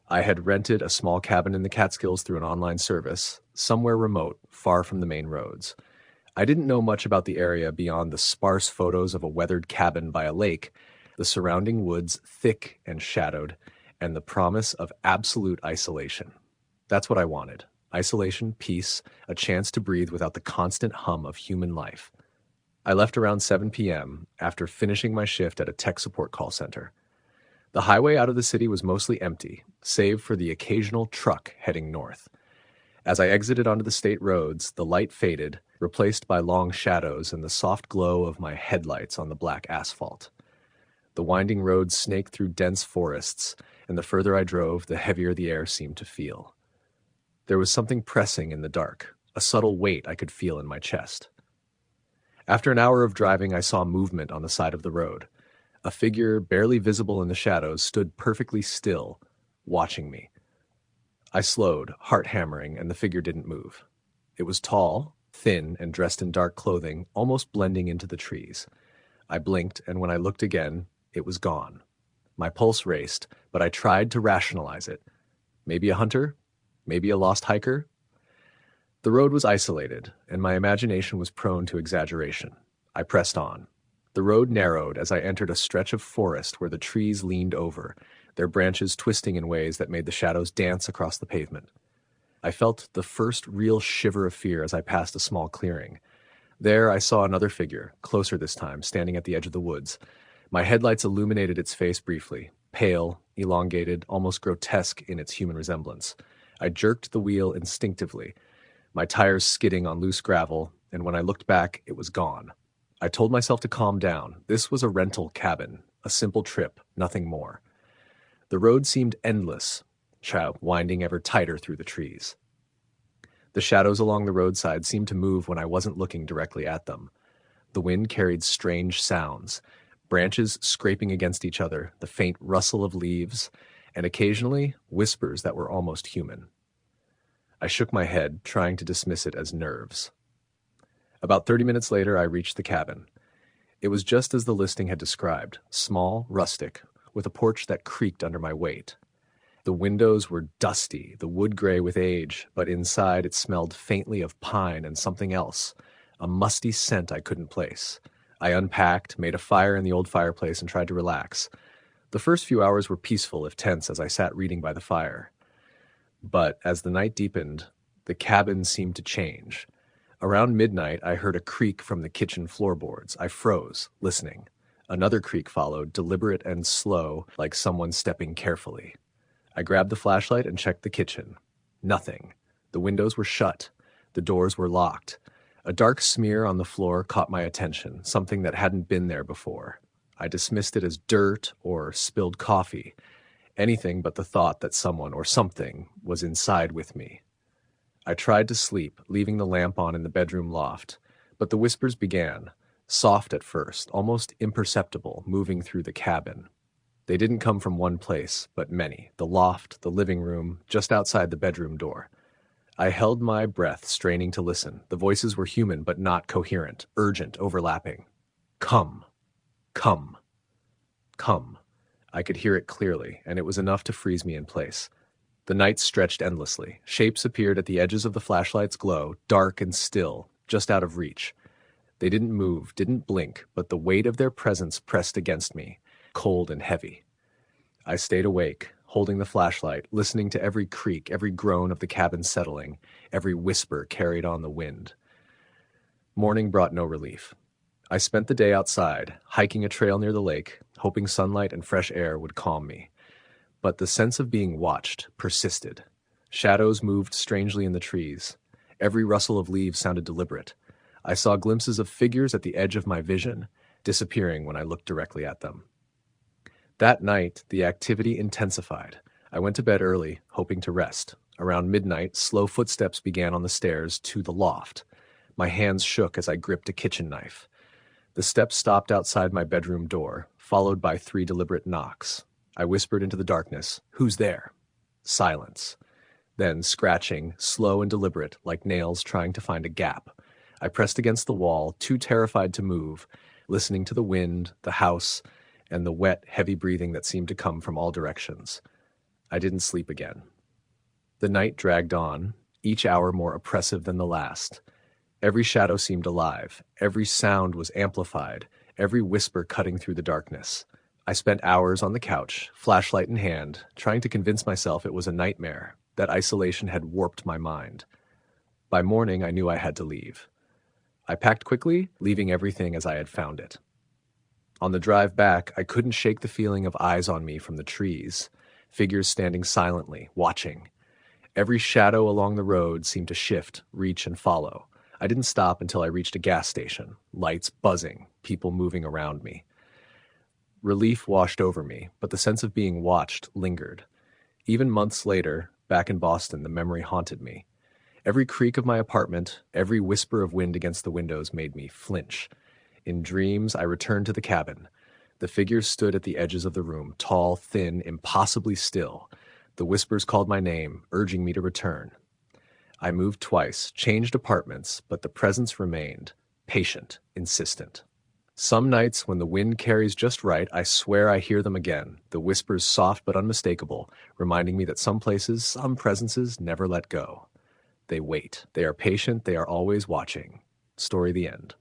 [SPEAKER 1] I had rented a small cabin in the Catskills through an online service, somewhere remote, far from the main roads. I didn't know much about the area beyond the sparse photos of a weathered cabin by a lake, the surrounding woods thick and shadowed, and the promise of absolute isolation. That's what I wanted. Isolation, peace, a chance to breathe without the constant hum of human life. I left around 7 p.m. after finishing my shift at a tech support call center. The highway out of the city was mostly empty, save for the occasional truck heading north. As I exited onto the state roads, the light faded, replaced by long shadows and the soft glow of my headlights on the black asphalt. The winding roads snaked through dense forests, and the further I drove, the heavier the air seemed to feel. There was something pressing in the dark, a subtle weight I could feel in my chest. After an hour of driving, I saw movement on the side of the road. A figure, barely visible in the shadows, stood perfectly still, watching me. I slowed, heart hammering, and the figure didn't move. It was tall, thin, and dressed in dark clothing, almost blending into the trees. I blinked, and when I looked again, it was gone. My pulse raced, but I tried to rationalize it. Maybe a hunter? Maybe a lost hiker? The road was isolated, and my imagination was prone to exaggeration. I pressed on. The road narrowed as I entered a stretch of forest where the trees leaned over, their branches twisting in ways that made the shadows dance across the pavement. I felt the first real shiver of fear as I passed a small clearing. There I saw another figure, closer this time, standing at the edge of the woods. My headlights illuminated its face briefly, pale, elongated, almost grotesque in its human resemblance. I jerked the wheel instinctively, my tires skidding on loose gravel, and when I looked back, it was gone. I told myself to calm down. This was a rental cabin, a simple trip, nothing more. The road seemed endless, winding ever tighter through the trees. The shadows along the roadside seemed to move when I wasn't looking directly at them. The wind carried strange sounds, branches scraping against each other, the faint rustle of leaves, and occasionally whispers that were almost human. I shook my head, trying to dismiss it as nerves. About 30 minutes later, I reached the cabin. It was just as the listing had described, small, rustic, with a porch that creaked under my weight. The windows were dusty, the wood gray with age, but inside it smelled faintly of pine and something else, a musty scent I couldn't place. I unpacked, made a fire in the old fireplace, and tried to relax. The first few hours were peaceful, if tense, as I sat reading by the fire. But as the night deepened, the cabin seemed to change. Around midnight, I heard a creak from the kitchen floorboards. I froze, listening. Another creak followed, deliberate and slow, like someone stepping carefully. I grabbed the flashlight and checked the kitchen. Nothing. The windows were shut. The doors were locked. A dark smear on the floor caught my attention, something that hadn't been there before. I dismissed it as dirt or spilled coffee, anything but the thought that someone or something was inside with me. I tried to sleep, leaving the lamp on in the bedroom loft, but the whispers began, soft at first, almost imperceptible, moving through the cabin. They didn't come from one place, but many, the loft, the living room, just outside the bedroom door. I held my breath, straining to listen. The voices were human, but not coherent, urgent, overlapping. Come, come, come. I could hear it clearly, and it was enough to freeze me in place. The night stretched endlessly. Shapes appeared at the edges of the flashlight's glow, dark and still, just out of reach. They didn't move, didn't blink, but the weight of their presence pressed against me, cold and heavy. I stayed awake, holding the flashlight, listening to every creak, every groan of the cabin settling, every whisper carried on the wind. Morning brought no relief. I spent the day outside, hiking a trail near the lake, hoping sunlight and fresh air would calm me. But the sense of being watched persisted. Shadows moved strangely in the trees. Every rustle of leaves sounded deliberate. I saw glimpses of figures at the edge of my vision, disappearing when I looked directly at them. That night, the activity intensified. I went to bed early, hoping to rest. Around midnight, slow footsteps began on the stairs to the loft. My hands shook as I gripped a kitchen knife. The steps stopped outside my bedroom door, followed by 3 deliberate knocks. I whispered into the darkness, "Who's there?" Silence. Then scratching, slow and deliberate, like nails trying to find a gap. I pressed against the wall, too terrified to move, listening to the wind, the house, and the wet, heavy breathing that seemed to come from all directions. I didn't sleep again. The night dragged on, each hour more oppressive than the last. Every shadow seemed alive. Every sound was amplified, every whisper cutting through the darkness. I spent hours on the couch, flashlight in hand, trying to convince myself it was a nightmare, that isolation had warped my mind. By morning, I knew I had to leave. I packed quickly, leaving everything as I had found it. On the drive back, I couldn't shake the feeling of eyes on me from the trees, figures standing silently, watching. Every shadow along the road seemed to shift, reach, and follow. I didn't stop until I reached a gas station, lights buzzing, people moving around me. Relief washed over me, but the sense of being watched lingered. Even months later, back in Boston, the memory haunted me. Every creak of my apartment, every whisper of wind against the windows made me flinch. In dreams, I returned to the cabin. The figures stood at the edges of the room, tall, thin, impossibly still. The whispers called my name, urging me to return. I moved twice, changed apartments, but the presence remained, patient, insistent. Some nights, when the wind carries just right, I swear I hear them again, the whispers soft but unmistakable, reminding me that some places, some presences never let go. They wait. They are patient. They are always watching. Story the end.